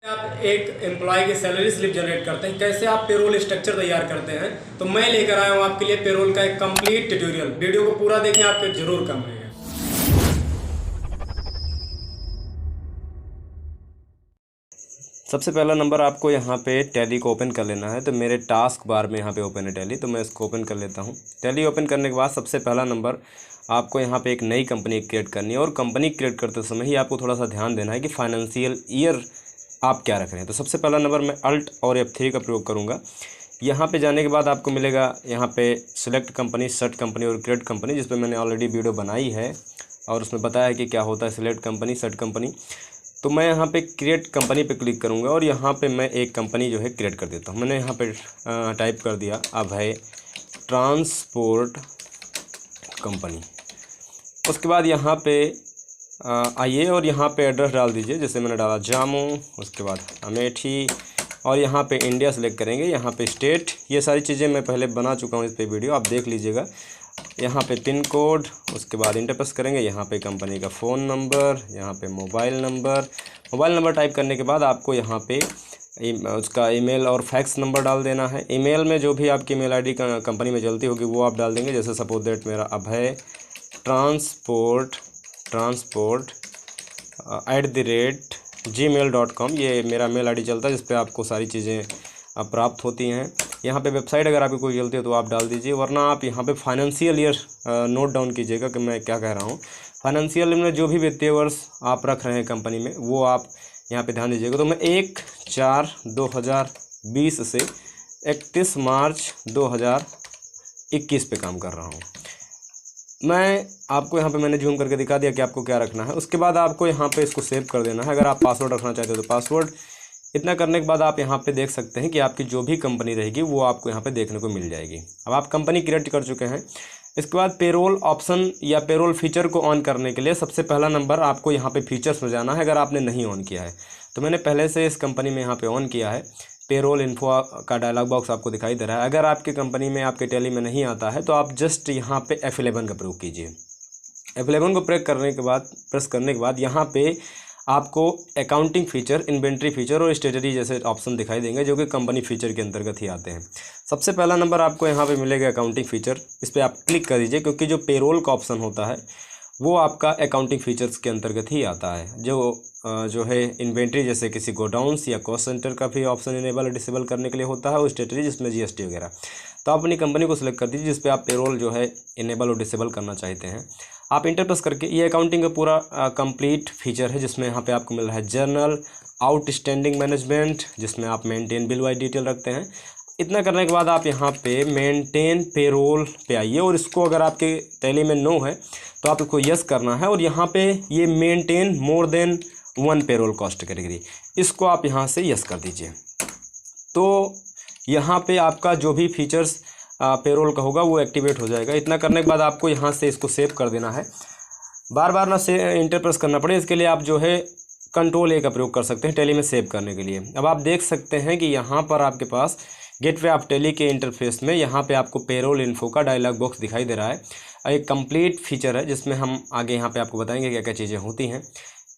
आप एक एम्प्लॉय की सैलरी स्लिप जनरेट करते हैं, कैसे आप पेरोल स्ट्रक्चर तैयार करते हैं, तो मैं लेकर आया हूँ आपके लिए पेरोल का एक कंप्लीट ट्यूटोरियल। वीडियो को पूरा देखें, आपके जरूर काम आएगा। सबसे पहला नंबर आपको यहाँ पे टैली को ओपन कर लेना है। तो मेरे टास्क बार में यहाँ पे ओपन है टैली, तो मैं इसको ओपन कर लेता हूँ। टैली ओपन करने के बाद सबसे पहला नंबर आपको यहाँ पे एक नई कंपनी क्रिएट करनी है। और कंपनी क्रिएट करते समय ही आपको थोड़ा सा ध्यान देना है कि फाइनेंशियल ईयर आप क्या रख रहे हैं। तो सबसे पहला नंबर मैं अल्ट और F3 का प्रयोग करूँगा। यहाँ पे जाने के बाद आपको मिलेगा यहाँ पे सिलेक्ट कंपनी, सर्च कंपनी और क्रिएट कंपनी, जिस पर मैंने ऑलरेडी वीडियो बनाई है और उसमें बताया है कि क्या होता है सिलेक्ट कंपनी, सर्च कंपनी। तो मैं यहाँ पे क्रिएट कंपनी पे क्लिक करूँगा और यहाँ पे मैं एक कंपनी जो है क्रिएट कर देता हूँ। मैंने यहाँ पे टाइप कर दिया अभय ट्रांसपोर्ट कंपनी। उसके बाद यहाँ पे आइए और यहाँ पे एड्रेस डाल दीजिए, जैसे मैंने डाला जामू, उसके बाद अमेठी और यहाँ पे इंडिया सेलेक्ट करेंगे। यहाँ पे स्टेट, ये सारी चीज़ें मैं पहले बना चुका हूँ, इस पे वीडियो आप देख लीजिएगा। यहाँ पे पिन कोड, उसके बाद इंटर प्रेस करेंगे। यहाँ पे कंपनी का फ़ोन नंबर, यहाँ पे मोबाइल नंबर टाइप करने के बाद आपको यहाँ पे उसका ईमेल और फैक्स नंबर डाल देना है। ईमेल में जो भी आपकी ईमेल आईडी कंपनी में चलती होगी वो आप डाल देंगे। जैसे सपोज दैट मेरा अभय ट्रांसपोर्ट @gmail.com ये मेरा मेल आईडी चलता है, जिस पे आपको सारी चीज़ें प्राप्त होती हैं। यहाँ पे वेबसाइट अगर आपकी कोई चलती है तो आप डाल दीजिए, वरना आप यहाँ पे फाइनेंशियल ईयर नोट डाउन कीजिएगा कि मैं क्या कह रहा हूँ। फाइनेंशियल में जो भी वित्तीय वर्ष आप रख रहे हैं कंपनी में वो आप यहाँ पे ध्यान दीजिएगा। तो मैं 1/4/2020 से 31 मार्च 2021 पे काम कर रहा हूँ। मैं आपको यहाँ पे मैंने जूम करके दिखा दिया कि आपको क्या रखना है। उसके बाद आपको यहाँ पे इसको सेव कर देना है। अगर आप पासवर्ड रखना चाहते हो तो पासवर्ड। इतना करने के बाद आप यहाँ पे देख सकते हैं कि आपकी जो भी कंपनी रहेगी वो आपको यहाँ पे देखने को मिल जाएगी। अब आप कंपनी क्रिएट कर चुके हैं। इसके बाद पेरोल ऑप्शन या पेरोल फीचर को ऑन करने के लिए सबसे पहला नंबर आपको यहाँ पे फीचर्स में जाना है, अगर आपने नहीं ऑन किया है। तो मैंने पहले से इस कंपनी में यहाँ पे ऑन किया है। पेरोल इन्फो का डायलॉग बॉक्स आपको दिखाई दे रहा है। अगर आपकी कंपनी में आपके टैली में नहीं आता है तो आप जस्ट यहाँ पे F11 का प्रयोग कीजिए। F11 को प्रेस करने के बाद यहाँ पे आपको अकाउंटिंग फीचर, इन्वेंट्री फीचर और स्टेटरी जैसे ऑप्शन दिखाई देंगे, जो कि कंपनी फीचर के अंतर्गत ही आते हैं। सबसे पहला नंबर आपको यहाँ पे मिलेगा अकाउंटिंग फीचर। इस पर आप क्लिक कर दीजिए, क्योंकि जो पेरोल का ऑप्शन होता है वो आपका अकाउंटिंग फीचर्स के अंतर्गत ही आता है। जो है इन्वेंट्री जैसे किसी गोडाउन्स या कॉस्ट सेंटर का भी ऑप्शन इनेबल और डिसेबल करने के लिए होता है, और स्टेटरी जिसमें GST वगैरह। तो आप अपनी कंपनी को सिलेक्ट कर दीजिए जिस पे आप पेरोल जो है इनेबल और डिसेबल करना चाहते हैं। आप इंटर प्रेस करके, ये अकाउंटिंग का पूरा कंप्लीट फीचर है, जिसमें यहाँ पे आपको मिल रहा है जर्नल आउटस्टैंडिंग मैनेजमेंट, जिसमें आप मेंटेन बिल वाइज डिटेल रखते हैं। इतना करने के बाद आप यहाँ पे मेंटेन पेरोल पे आइए, और इसको अगर आपके टैली में नो है तो आप इसको यस करना है। और यहाँ पे ये maintain more than 1 payroll cost category, इसको आप यहाँ से यस कर दीजिए। तो यहाँ पे आपका जो भी फीचर्स पेरोल का होगा वो एक्टिवेट हो जाएगा। इतना करने के बाद आपको यहाँ से इसको सेव कर देना है। बार बार ना से इंटर प्रेस करना पड़े, इसके लिए आप जो है Ctrl+A का प्रयोग कर सकते हैं टैली में सेव करने के लिए। अब आप देख सकते हैं कि यहाँ पर आपके पास गेटवे ऑफ टैली के इंटरफेस में यहाँ पे आपको पेरोल इन्फो का डायलॉग बॉक्स दिखाई दे रहा है। एक कंप्लीट फीचर है, जिसमें हम आगे यहाँ पे आपको बताएंगे क्या क्या चीज़ें होती हैं।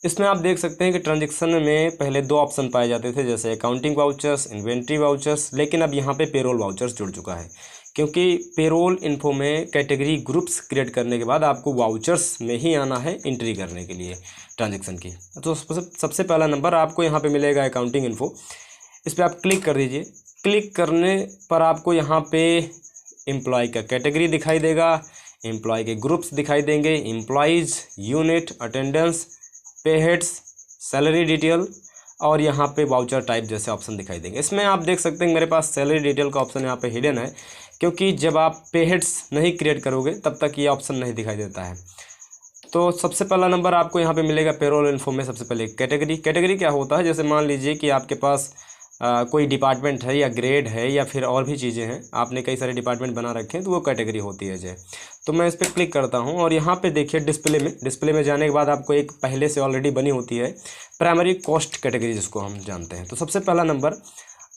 इसमें आप देख सकते हैं कि ट्रांजैक्शन में पहले 2 ऑप्शन पाए जाते थे, जैसे अकाउंटिंग वाउचर्स, इन्वेंट्री वाउचर्स, लेकिन अब यहाँ पे पेरोल वाउचर्स जुड़ चुका है, क्योंकि पेरोल इन्फो में कैटेगरी ग्रुप्स क्रिएट करने के बाद आपको वाउचर्स में ही आना है एंट्री करने के लिए ट्रांजैक्शन की। तो सबसे पहला नंबर आपको यहाँ पे मिलेगा अकाउंटिंग इन्फो। इस पर आप क्लिक कर दीजिए। क्लिक करने पर आपको यहाँ पे एम्प्लॉय का कैटेगरी दिखाई देगा, एम्प्लॉय के ग्रुप्स दिखाई देंगे, एम्प्लॉयज़, यूनिट, अटेंडेंस, पे हेड्स, सैलरी डिटेल और यहाँ पे वाउचर टाइप जैसे ऑप्शन दिखाई देंगे। इसमें आप देख सकते हैं मेरे पास सैलरी डिटेल का ऑप्शन यहाँ पे हिडन है, क्योंकि जब आप पे हेड्स नहीं क्रिएट करोगे तब तक ये ऑप्शन नहीं दिखाई देता है। तो सबसे पहला नंबर आपको यहाँ पे मिलेगा पेरोल इन्फो में। सबसे पहले कैटेगरी क्या होता है, जैसे मान लीजिए कि आपके पास कोई डिपार्टमेंट है या ग्रेड है या फिर और भी चीज़ें हैं, आपने कई सारे डिपार्टमेंट बना रखे हैं, तो वो कैटेगरी होती है जय। तो मैं इस पर क्लिक करता हूँ और यहाँ पे देखिए डिस्प्ले में जाने के बाद आपको एक पहले से ऑलरेडी बनी होती है प्राइमरी कॉस्ट कैटेगरी, जिसको हम जानते हैं। तो सबसे पहला नंबर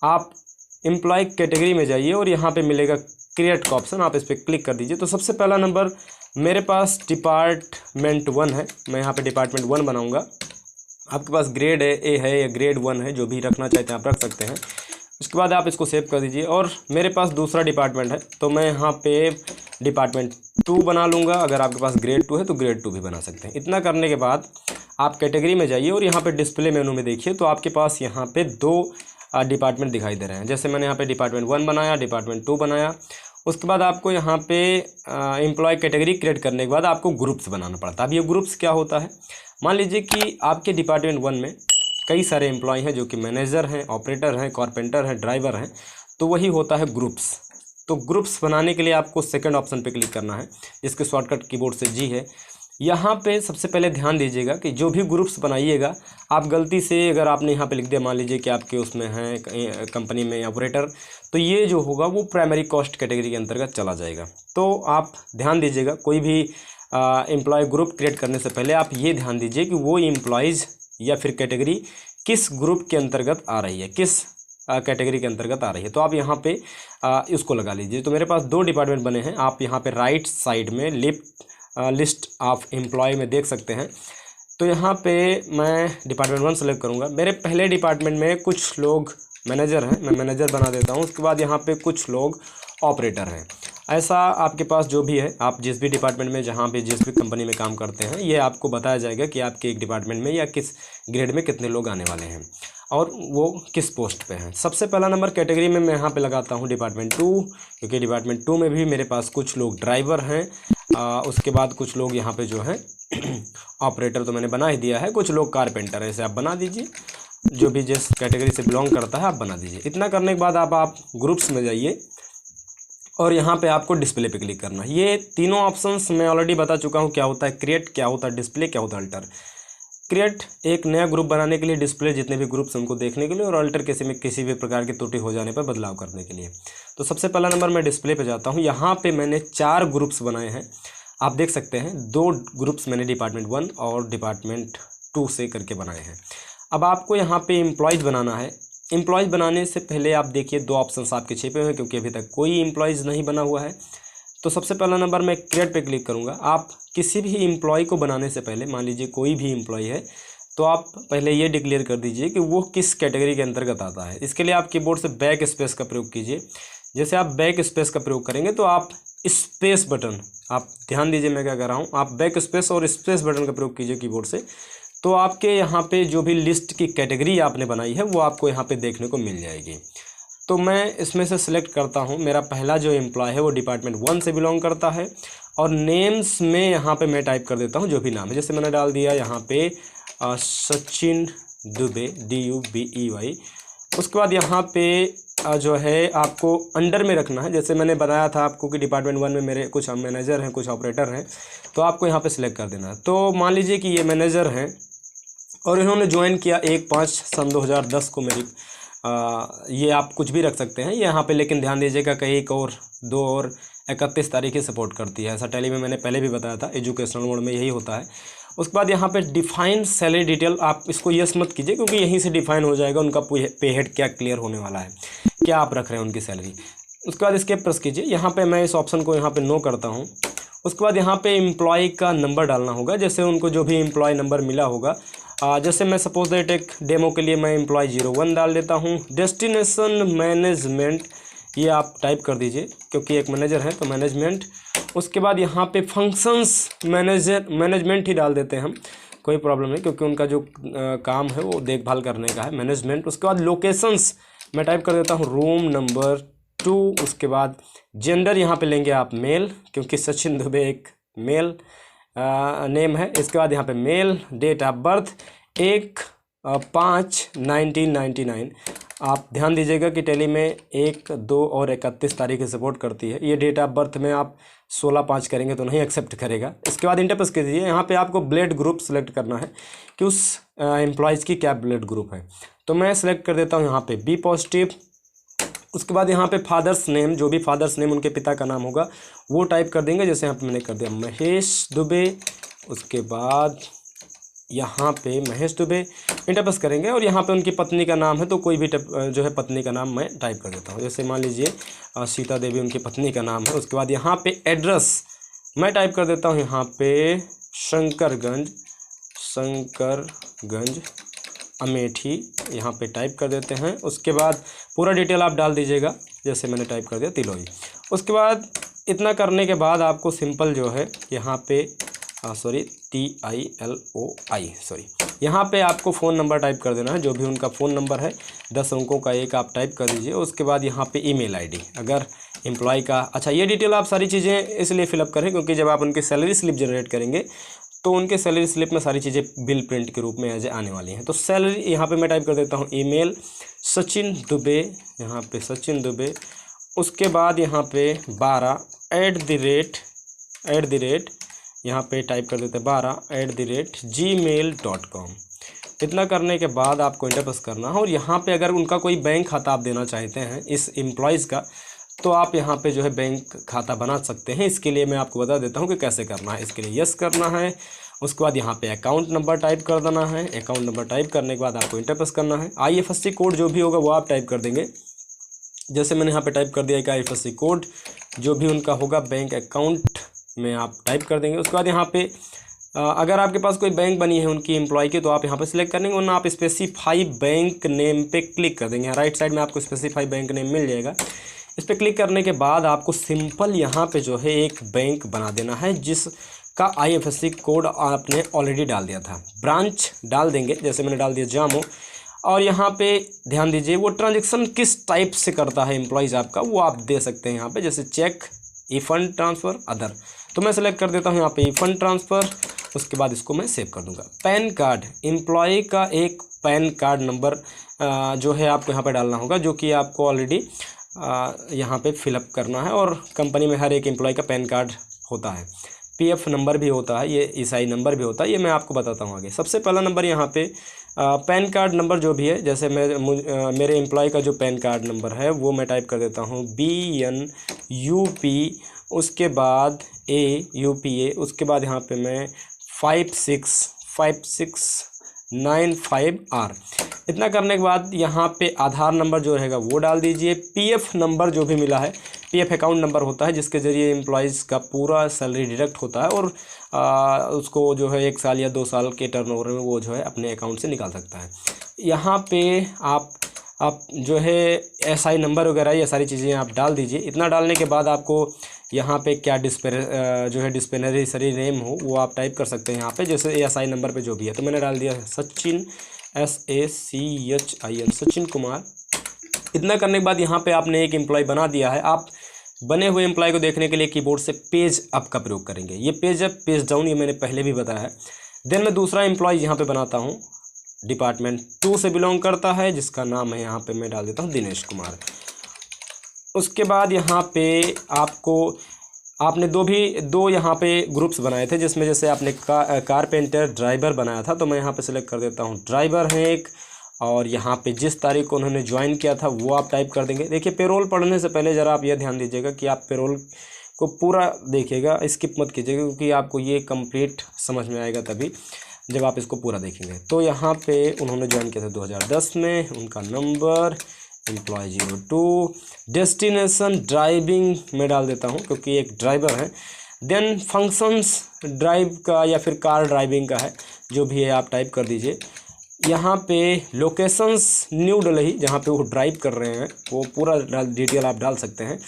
आप एम्प्लॉय कैटेगरी में जाइए और यहाँ पे मिलेगा क्रिएट का ऑप्शन, आप इस पर क्लिक कर दीजिए। तो सबसे पहला नंबर मेरे पास डिपार्टमेंट 1 है, मैं यहाँ पे डिपार्टमेंट 1 बनाऊँगा। आपके पास ग्रेड ए है या ग्रेड 1 है, जो भी रखना चाहते हैं आप रख सकते हैं। उसके बाद आप इसको सेव कर दीजिए। और मेरे पास दूसरा डिपार्टमेंट है तो मैं यहाँ पे डिपार्टमेंट 2 बना लूँगा। अगर आपके पास ग्रेड 2 है तो ग्रेड 2 भी बना सकते हैं। इतना करने के बाद आप कैटेगरी में जाइए और यहाँ पे डिस्प्ले मेनू में देखिए तो आपके पास यहाँ पे 2 डिपार्टमेंट दिखाई दे रहे हैं। जैसे मैंने यहाँ पे डिपार्टमेंट 1 बनाया, डिपार्टमेंट 2 बनाया। उसके बाद आपको यहाँ पे एम्प्लॉय कैटेगरी क्रिएट करने के बाद आपको ग्रुप्स बनाना पड़ता है। अब ये ग्रुप्स क्या होता है, मान लीजिए कि आपके डिपार्टमेंट 1 में कई सारे एम्प्लॉय हैं जो कि मैनेजर हैं, ऑपरेटर हैं, कारपेंटर हैं, ड्राइवर हैं, तो वही होता है ग्रुप्स। तो ग्रुप्स बनाने के लिए आपको सेकंड ऑप्शन पे क्लिक करना है, जिसके शॉर्टकट कीबोर्ड से जी है। यहाँ पे सबसे पहले ध्यान दीजिएगा कि जो भी ग्रुप्स बनाइएगा आप गलती से अगर आपने यहाँ पे लिख दिया, मान लीजिए कि आपके उसमें हैं कंपनी में ऑपरेटर, तो ये जो होगा वो प्राइमरी कॉस्ट कैटेगरी के अंतर्गत चला जाएगा। तो आप ध्यान दीजिएगा, कोई भी एम्प्लॉय ग्रुप क्रिएट करने से पहले आप ये ध्यान दीजिए कि वो एम्प्लॉयज़ या फिर कैटेगरी किस ग्रुप के अंतर्गत आ रही है, किस कैटेगरी के अंतर्गत आ रही है। तो आप यहाँ पे इसको लगा लीजिए। तो मेरे पास 2 डिपार्टमेंट बने हैं, आप यहाँ पे राइट साइड में लिस्ट ऑफ एम्प्लॉय में देख सकते हैं। तो यहाँ पे मैं डिपार्टमेंट 1 सेलेक्ट करूँगा। मेरे पहले डिपार्टमेंट में कुछ लोग मैनेजर हैं, मैं मैनेजर बना देता हूँ। उसके बाद यहाँ पे कुछ लोग ऑपरेटर हैं। ऐसा आपके पास जो भी है, आप जिस भी डिपार्टमेंट में, जहाँ पे जिस भी कंपनी में काम करते हैं, ये आपको बताया जाएगा कि आपके एक डिपार्टमेंट में या किस ग्रेड में कितने लोग आने वाले हैं और वो किस पोस्ट पे हैं। सबसे पहला नंबर कैटेगरी में मैं यहाँ पे लगाता हूँ डिपार्टमेंट 2, क्योंकि डिपार्टमेंट 2 में भी मेरे पास कुछ लोग ड्राइवर हैं। उसके बाद कुछ लोग यहाँ पे जो है ऑपरेटर तो मैंने बना ही दिया है, कुछ लोग कारपेंटर है, ऐसे आप बना दीजिए। जो भी जिस कैटेगरी से बिलोंग करता है आप बना दीजिए। इतना करने के बाद आप ग्रुप्स में जाइए और यहाँ पे आपको डिस्प्ले पे क्लिक करना है। ये तीनों ऑप्शंस मैं ऑलरेडी बता चुका हूँ, क्या होता है क्रिएट, क्या होता है डिस्प्ले, क्या होता है अल्टर। क्रिएट एक नया ग्रुप बनाने के लिए, डिस्प्ले जितने भी ग्रुप्स उनको देखने के लिए, और अल्टर किसी भी प्रकार की त्रुटि हो जाने पर बदलाव करने के लिए। तो सबसे पहला नंबर मैं डिस्प्ले पे जाता हूँ। यहाँ पे मैंने 4 ग्रुप्स बनाए हैं, आप देख सकते हैं। 2 ग्रुप्स मैंने डिपार्टमेंट 1 और डिपार्टमेंट 2 से करके बनाए हैं। अब आपको यहाँ पे एम्प्लॉयज़ बनाना है। एम्प्लॉयज़ बनाने से पहले आप देखिए 2 ऑप्शंस आपके छिपे हुए हैं, क्योंकि अभी तक कोई एम्प्लॉयज़ नहीं बना हुआ है। तो सबसे पहला नंबर मैं क्रिएट पे क्लिक करूँगा। आप किसी भी एम्प्लॉय को बनाने से पहले, मान लीजिए कोई भी एम्प्लॉय है, तो आप पहले ये डिक्लेयर कर दीजिए कि वो किस कैटेगरी के अंतर्गत आता है। इसके लिए आप कीबोर्ड से बैक स्पेस का प्रयोग कीजिए। जैसे आप बैक स्पेस का प्रयोग करेंगे तो आप स्पेस बटन, आप ध्यान दीजिए मैं क्या कर रहा हूँ, आप बैक स्पेस और स्पेस बटन का प्रयोग कीजिए कीबोर्ड से। तो आपके यहाँ पे जो भी लिस्ट की कैटेगरी आपने बनाई है वो आपको यहाँ पे देखने को मिल जाएगी। तो मैं इसमें से सिलेक्ट करता हूँ, मेरा पहला जो एम्प्लॉय है वो डिपार्टमेंट 1 से बिलोंग करता है। और नेम्स में यहाँ पे मैं टाइप कर देता हूँ जो भी नाम है। जैसे मैंने डाल दिया यहाँ पे सचिन दुबे, DUBEY। उसके बाद यहाँ पे जो है आपको अंडर में रखना है। जैसे मैंने बताया था आपको कि डिपार्टमेंट 1 में मेरे कुछ मैनेजर हैं, कुछ ऑपरेटर हैं, तो आपको यहाँ पे सिलेक्ट कर देना है। तो मान लीजिए कि ये मैनेजर हैं और इन्होंने ज्वाइन किया 1/5/2010 को मेरी ये आप कुछ भी रख सकते हैं यहाँ पे, लेकिन ध्यान दीजिएगा कि 1 और 2 और 31 तारीखें सपोर्ट करती है। ऐसा टैली में मैंने पहले भी बताया था, एजुकेशनल मोड में यही होता है। उसके बाद यहाँ पे डिफाइन सैलरी डिटेल, आप इसको यस मत कीजिए, क्योंकि यहीं से डिफाइन हो जाएगा उनका पे हेड क्या क्लियर होने वाला है, क्या आप रख रहे हैं उनकी सैलरी। उसके बाद इसके प्रेस कीजिए। यहाँ पे मैं इस ऑप्शन को यहाँ पे नो करता हूँ। उसके बाद यहाँ पे एम्प्लॉय का नंबर डालना होगा, जैसे उनको जो भी एम्प्लॉय नंबर मिला होगा। जैसे मैं सपोज दैट एक डेमो के लिए मैं एम्प्लॉय 01 डाल देता हूँ। डेस्टिनेशन मैनेजमेंट ये आप टाइप कर दीजिए, क्योंकि एक मैनेजर है तो मैनेजमेंट। उसके बाद यहाँ पे फंक्शंस मैनेजमेंट ही डाल देते हैं हम, कोई प्रॉब्लम नहीं, क्योंकि उनका जो काम है वो देखभाल करने का है, मैनेजमेंट। उसके बाद लोकेशंस मैं टाइप कर देता हूँ रूम नंबर 2। उसके बाद जेंडर यहाँ पे लेंगे आप मेल, क्योंकि सचिन दुबे एक मेल नेम है। इसके बाद यहाँ पे मेल, डेट ऑफ बर्थ 1/5/1999। आप ध्यान दीजिएगा कि टैली में 1, 2 और 31 तारीखें सपोर्ट करती है। ये डेट ऑफ बर्थ में आप 16/5 करेंगे तो नहीं एक्सेप्ट करेगा। इसके बाद इंटर प्रेस कीजिए। यहाँ पे आपको ब्लड ग्रुप सेलेक्ट करना है कि उस एम्प्लॉयज़ की क्या ब्लड ग्रुप है। तो मैं सेलेक्ट कर देता हूँ यहाँ पे बी पॉजिटिव। उसके बाद यहाँ पे फादर्स नेम, जो भी फादर्स नेम उनके पिता का नाम होगा वो टाइप कर देंगे। जैसे यहाँ पे मैंने कर दिया महेश दुबे। उसके बाद यहाँ पे महेश दुबे इंटर प्रेस करेंगे और यहाँ पे उनकी पत्नी का नाम है तो कोई भी जो है पत्नी का नाम मैं टाइप कर देता हूँ। जैसे मान लीजिए सीता देवी उनकी पत्नी का नाम है। उसके बाद यहाँ पे एड्रेस मैं टाइप कर देता हूँ यहाँ पे शंकरगंज गंज अमेठी यहाँ पे टाइप कर देते हैं। उसके बाद पूरा डिटेल आप डाल दीजिएगा, जैसे मैंने टाइप कर दिया तिलोई। उसके बाद इतना करने के बाद आपको सिंपल जो है यहाँ पे TILOI यहाँ पे आपको फ़ोन नंबर टाइप कर देना है, जो भी उनका फ़ोन नंबर है 10 अंकों का एक आप टाइप कर दीजिए। उसके बाद यहाँ पे ईमेल आईडी, अगर एम्प्लॉय का, अच्छा ये डिटेल आप सारी चीज़ें इसलिए फिलअप करें क्योंकि जब आप उनकी सैलरी स्लिप जनरेट करेंगे तो उनके सैलरी स्लिप में सारी चीज़ें बिल प्रिंट के रूप में एज आने वाली हैं। तो सैलरी यहाँ पे मैं टाइप कर देता हूँ ईमेल सचिन दुबे, यहाँ पे सचिन दुबे। उसके बाद यहाँ पे 12 @ यहाँ पे टाइप कर देते हैं 12 @gmail.com। इतना करने के बाद आपको इंटर प्रेस करना है और यहाँ पे अगर उनका कोई बैंक खाता आप देना चाहते हैं इस एम्प्लॉयज़ का, तो आप यहाँ पे जो है बैंक खाता बना सकते हैं। इसके लिए मैं आपको बता देता हूँ कि कैसे करना है। इसके लिए यस करना है, उसके बाद यहाँ पे अकाउंट नंबर टाइप कर देना है। अकाउंट नंबर टाइप करने के बाद आपको इंटर प्रेस करना है। IFSC कोड जो भी होगा वो आप टाइप कर देंगे, जैसे मैंने यहाँ पे टाइप कर दिया कि IFSC कोड जो भी उनका होगा बैंक अकाउंट में आप टाइप कर देंगे। उसके बाद यहाँ पे अगर आपके पास कोई बैंक बनी है उनकी एम्प्लॉय की, तो आप यहाँ पे सिलेक्ट करेंगे, वरना आप स्पेसिफाई बैंक नेम पे क्लिक कर देंगे। राइट साइड में आपको स्पेसिफाई बैंक नेम मिल जाएगा। इस पर क्लिक करने के बाद आपको सिंपल यहाँ पे जो है एक बैंक बना देना है जिसका IFSC कोड आपने ऑलरेडी डाल दिया था। ब्रांच डाल देंगे, जैसे मैंने डाल दिया जामो। और यहाँ पे ध्यान दीजिए वो ट्रांजेक्शन किस टाइप से करता है एम्प्लॉयज़ आपका, वो आप दे सकते हैं यहाँ पे, जैसे चेक, ई फंड ट्रांसफ़र, अदर। तो मैं सेलेक्ट कर देता हूँ यहाँ पे ई फंड ट्रांसफ़र। उसके बाद इसको मैं सेव कर दूंगा। पैन कार्ड, एम्प्लॉय का एक पैन कार्ड नंबर जो है आपको यहाँ पे डालना होगा, जो कि आपको ऑलरेडी यहाँ पे फिलअप करना है। और कंपनी में हर एक एम्प्लॉय का पैन कार्ड होता है, PF नंबर भी होता है, ये ESI नंबर भी होता है, ये मैं आपको बताता हूँ आगे। सबसे पहला नंबर यहाँ पे पैन कार्ड नंबर जो भी है, जैसे मेरे एम्प्लॉय का जो पैन कार्ड नंबर है वो मैं टाइप कर देता हूँ BNUP, उसके बाद AUPA, उसके बाद यहाँ पे मैं 5695R। इतना करने के बाद यहाँ पे आधार नंबर जो रहेगा वो डाल दीजिए। PF नंबर जो भी मिला है, PF अकाउंट नंबर होता है जिसके ज़रिए एम्प्लॉयज़ का पूरा सैलरी डिडक्ट होता है और उसको जो है 1 साल या 2 साल के टर्नओवर में वो जो है अपने अकाउंट से निकाल सकता है। यहाँ पे आप जो है SI नंबर वगैरह ये सारी चीज़ें आप डाल दीजिए। इतना डालने के बाद आपको यहाँ पे क्या जो है डिस्पेंसरी नेम हो वो आप टाइप कर सकते हैं यहाँ पे, जैसे SI नंबर पे जो भी है। तो मैंने डाल दिया सचिन, SACHIN, सचिन कुमार। इतना करने के बाद यहाँ पे आपने एक एम्प्लॉय बना दिया है। आप बने हुए एम्प्लॉय को देखने के लिए कीबोर्ड से पेज अप का प्रयोग करेंगे। ये पेज अप, पेज डाउन ये मैंने पहले भी बताया है। देन मैं दूसरा एम्प्लॉय यहाँ पे बनाता हूँ, डिपार्टमेंट 2 से बिलोंग करता है, जिसका नाम है यहाँ पे मैं डाल देता हूँ दिनेश कुमार। उसके बाद यहाँ पे आपने दो यहाँ पे ग्रुप्स बनाए थे, जिसमें जैसे आपने कारपेंटर, ड्राइवर बनाया था, तो मैं यहाँ पे सिलेक्ट कर देता हूँ ड्राइवर है एक। और यहाँ पे जिस तारीख को उन्होंने ज्वाइन किया था वो आप टाइप कर देंगे। देखिए पेरोल पढ़ने से पहले ज़रा आप यह ध्यान दीजिएगा कि आप पेरोल को पूरा देखिएगा, स्किप मत कीजिएगा, क्योंकि आपको ये कंप्लीट समझ में आएगा तभी जब आप इसको पूरा देखेंगे। तो यहाँ पे उन्होंने ज्वाइन किया था 2010 में, उनका नंबर एम्प्लॉय 02, डेस्टिनेशन ड्राइविंग में डाल देता हूँ क्योंकि एक ड्राइवर है। देन फंक्शंस ड्राइव का या फिर कार ड्राइविंग का है, जो भी है आप टाइप कर दीजिए। यहाँ पे लोकेशंस न्यू दिल्ली, जहाँ पे वो ड्राइव कर रहे हैं वो पूरा डिटेल आप डाल सकते हैं।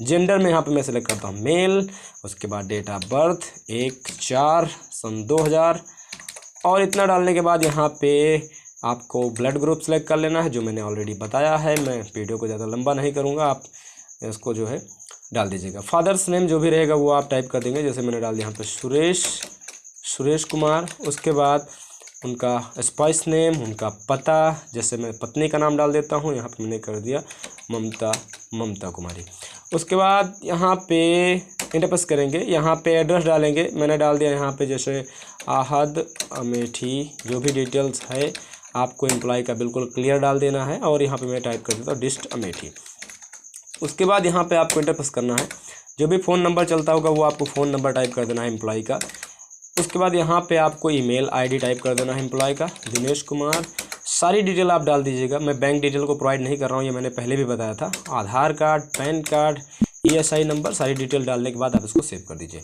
जेंडर में यहाँ पे मैं सेलेक्ट करता हूँ मेल। उसके बाद डेट ऑफ बर्थ 1/4/2000। और इतना डालने के बाद यहाँ पे आपको ब्लड ग्रुप सेलेक्ट कर लेना है, जो मैंने ऑलरेडी बताया है। मैं वीडियो को ज़्यादा लंबा नहीं करूँगा, आप इसको जो है डाल दीजिएगा। फादर्स नेम जो भी रहेगा वो आप टाइप कर देंगे, जैसे मैंने डाल दिया यहाँ पे सुरेश कुमार। उसके बाद उनका स्पाइस नेम, उनका पता, जैसे मैं पत्नी का नाम डाल देता हूँ, यहाँ पे मैंने कर दिया ममता कुमारी। उसके बाद यहाँ पे इंटर प्रेस करेंगे, यहाँ पे एड्रेस डालेंगे। मैंने डाल दिया यहाँ पे जैसे आहद अमेठी, जो भी डिटेल्स है आपको एम्प्लॉय का बिल्कुल क्लियर डाल देना है। और यहाँ पे मैं टाइप कर देता हूँ डिस्ट अमेठी। उसके बाद यहाँ पे आपको इंटर प्रेस करना है, जो भी फ़ोन नंबर चलता होगा वो आपको फ़ोन नंबर टाइप कर देना है एम्प्लॉय का। उसके बाद यहाँ पे आपको ईमेल आईडी टाइप कर देना है एम्प्लॉय का, दिनेश कुमार। सारी डिटेल आप डाल दीजिएगा। मैं बैंक डिटेल को प्रोवाइड नहीं कर रहा हूँ, ये मैंने पहले भी बताया था। Aadhaar card, PAN card, ESI number, सारी डिटेल डालने के बाद आप इसको सेव कर दीजिए।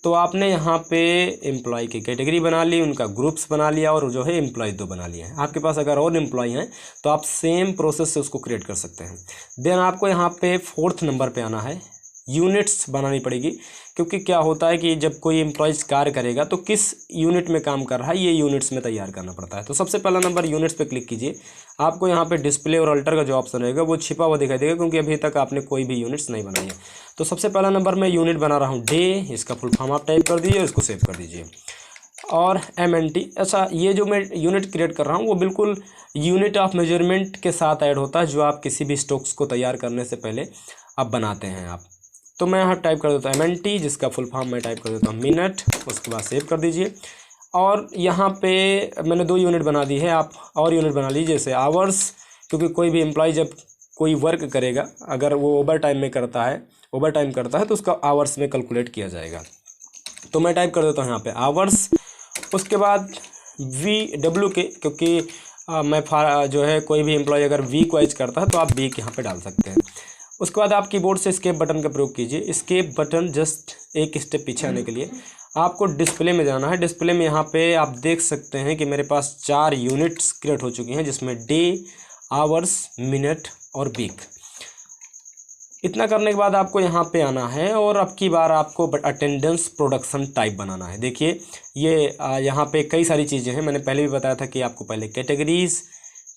तो आपने यहाँ पे एम्प्लॉय की कैटेगरी बना ली, उनका ग्रुप्स बना लिया और जो है एम्प्लॉय 2 बना लिया है। आपके पास अगर और एम्प्लॉय हैं तो आप सेम प्रोसेस से उसको क्रिएट कर सकते हैं। देन आपको यहाँ पे 4th नंबर पे आना है, यूनिट्स बनानी पड़ेगी, क्योंकि क्या होता है कि जब कोई एम्प्लॉयज़ कार्य करेगा तो किस यूनिट में काम कर रहा है ये यूनिट्स में तैयार करना पड़ता है। तो सबसे पहला नंबर यूनिट्स पे क्लिक कीजिए। आपको यहाँ पे डिस्प्ले और अल्टर का जो ऑप्शन रहेगा वो छिपा हुआ दिखाई देगा, क्योंकि अभी तक आपने कोई भी यूनिट्स नहीं बनाई है। तो सबसे पहला नंबर मैं यूनिट बना रहा हूँ डे, इसका फुल फॉर्म आप टाइप कर दीजिए और इसको सेव कर दीजिए। और MNT, अच्छा ये जो मैं यूनिट क्रिएट कर रहा हूँ वो बिल्कुल यूनिट ऑफ मेजरमेंट के साथ ऐड होता है, जो आप किसी भी स्टॉक्स को तैयार करने से पहले आप बनाते हैं आप। तो मैं यहाँ टाइप कर देता हूँ MNT, जिसका फुल फॉर्म मैं टाइप कर देता हूँ मिनट, उसके बाद सेव कर दीजिए। और यहाँ पे मैंने 2 यूनिट बना दी है, आप और यूनिट बना लीजिए जैसे आवर्स, क्योंकि कोई भी एम्प्लॉय जब कोई वर्क करेगा अगर वो ओवर टाइम में करता है तो उसका आवर्स में कैलकुलेट किया जाएगा। तो मैं टाइप कर देता हूँ यहाँ पे आवर्स, उसके बाद VW के, क्योंकि जो है कोई भी एम्प्लॉय अगर वीक वाइज करता है तो आप वीक यहाँ पे डाल सकते हैं। उसके बाद आप कीबोर्ड से एस्केप बटन का प्रयोग कीजिए। एस्केप बटन जस्ट एक स्टेप पीछे आने के लिए आपको डिस्प्ले में जाना है। डिस्प्ले में यहाँ पे आप देख सकते हैं कि मेरे पास 4 यूनिट्स क्रिएट हो चुकी हैं, जिसमें डे, आवर्स, मिनट और वीक। इतना करने के बाद आपको यहाँ पे आना है और अब की बार आपको अटेंडेंस प्रोडक्शन टाइप बनाना है। देखिए ये यहाँ पे कई सारी चीज़ें हैं। मैंने पहले भी बताया था कि आपको पहले कैटेगरीज,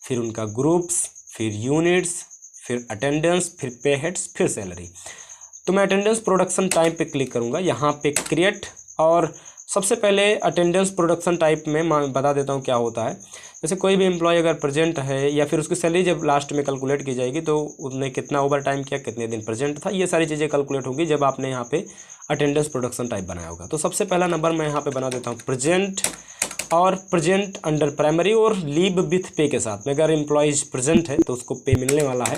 फिर उनका ग्रुप्स, फिर यूनिट्स, फिर अटेंडेंस, फिर पे हेड्स, फिर सैलरी। तो मैं अटेंडेंस प्रोडक्शन टाइप पे क्लिक करूँगा, यहाँ पे क्रिएट। और सबसे पहले अटेंडेंस प्रोडक्शन टाइप में मैं बता देता हूँ क्या होता है। जैसे कोई भी एम्प्लॉय अगर प्रेजेंट है या फिर उसकी सैलरी जब लास्ट में कैलकुलेट की जाएगी तो उसने कितना ओवर टाइम किया, कितने दिन प्रेजेंट था, ये सारी चीज़ें कैलकुलेट होंगी जब आपने यहाँ पे अटेंडेंस प्रोडक्शन टाइप बनाया होगा। तो सबसे पहला नंबर मैं यहाँ पे बना देता हूँ प्रेजेंट, और प्रेजेंट अंडर प्राइमरी और लीव विथ पे के साथ में। अगर एम्प्लॉयज प्रेजेंट है तो उसको पे मिलने वाला है।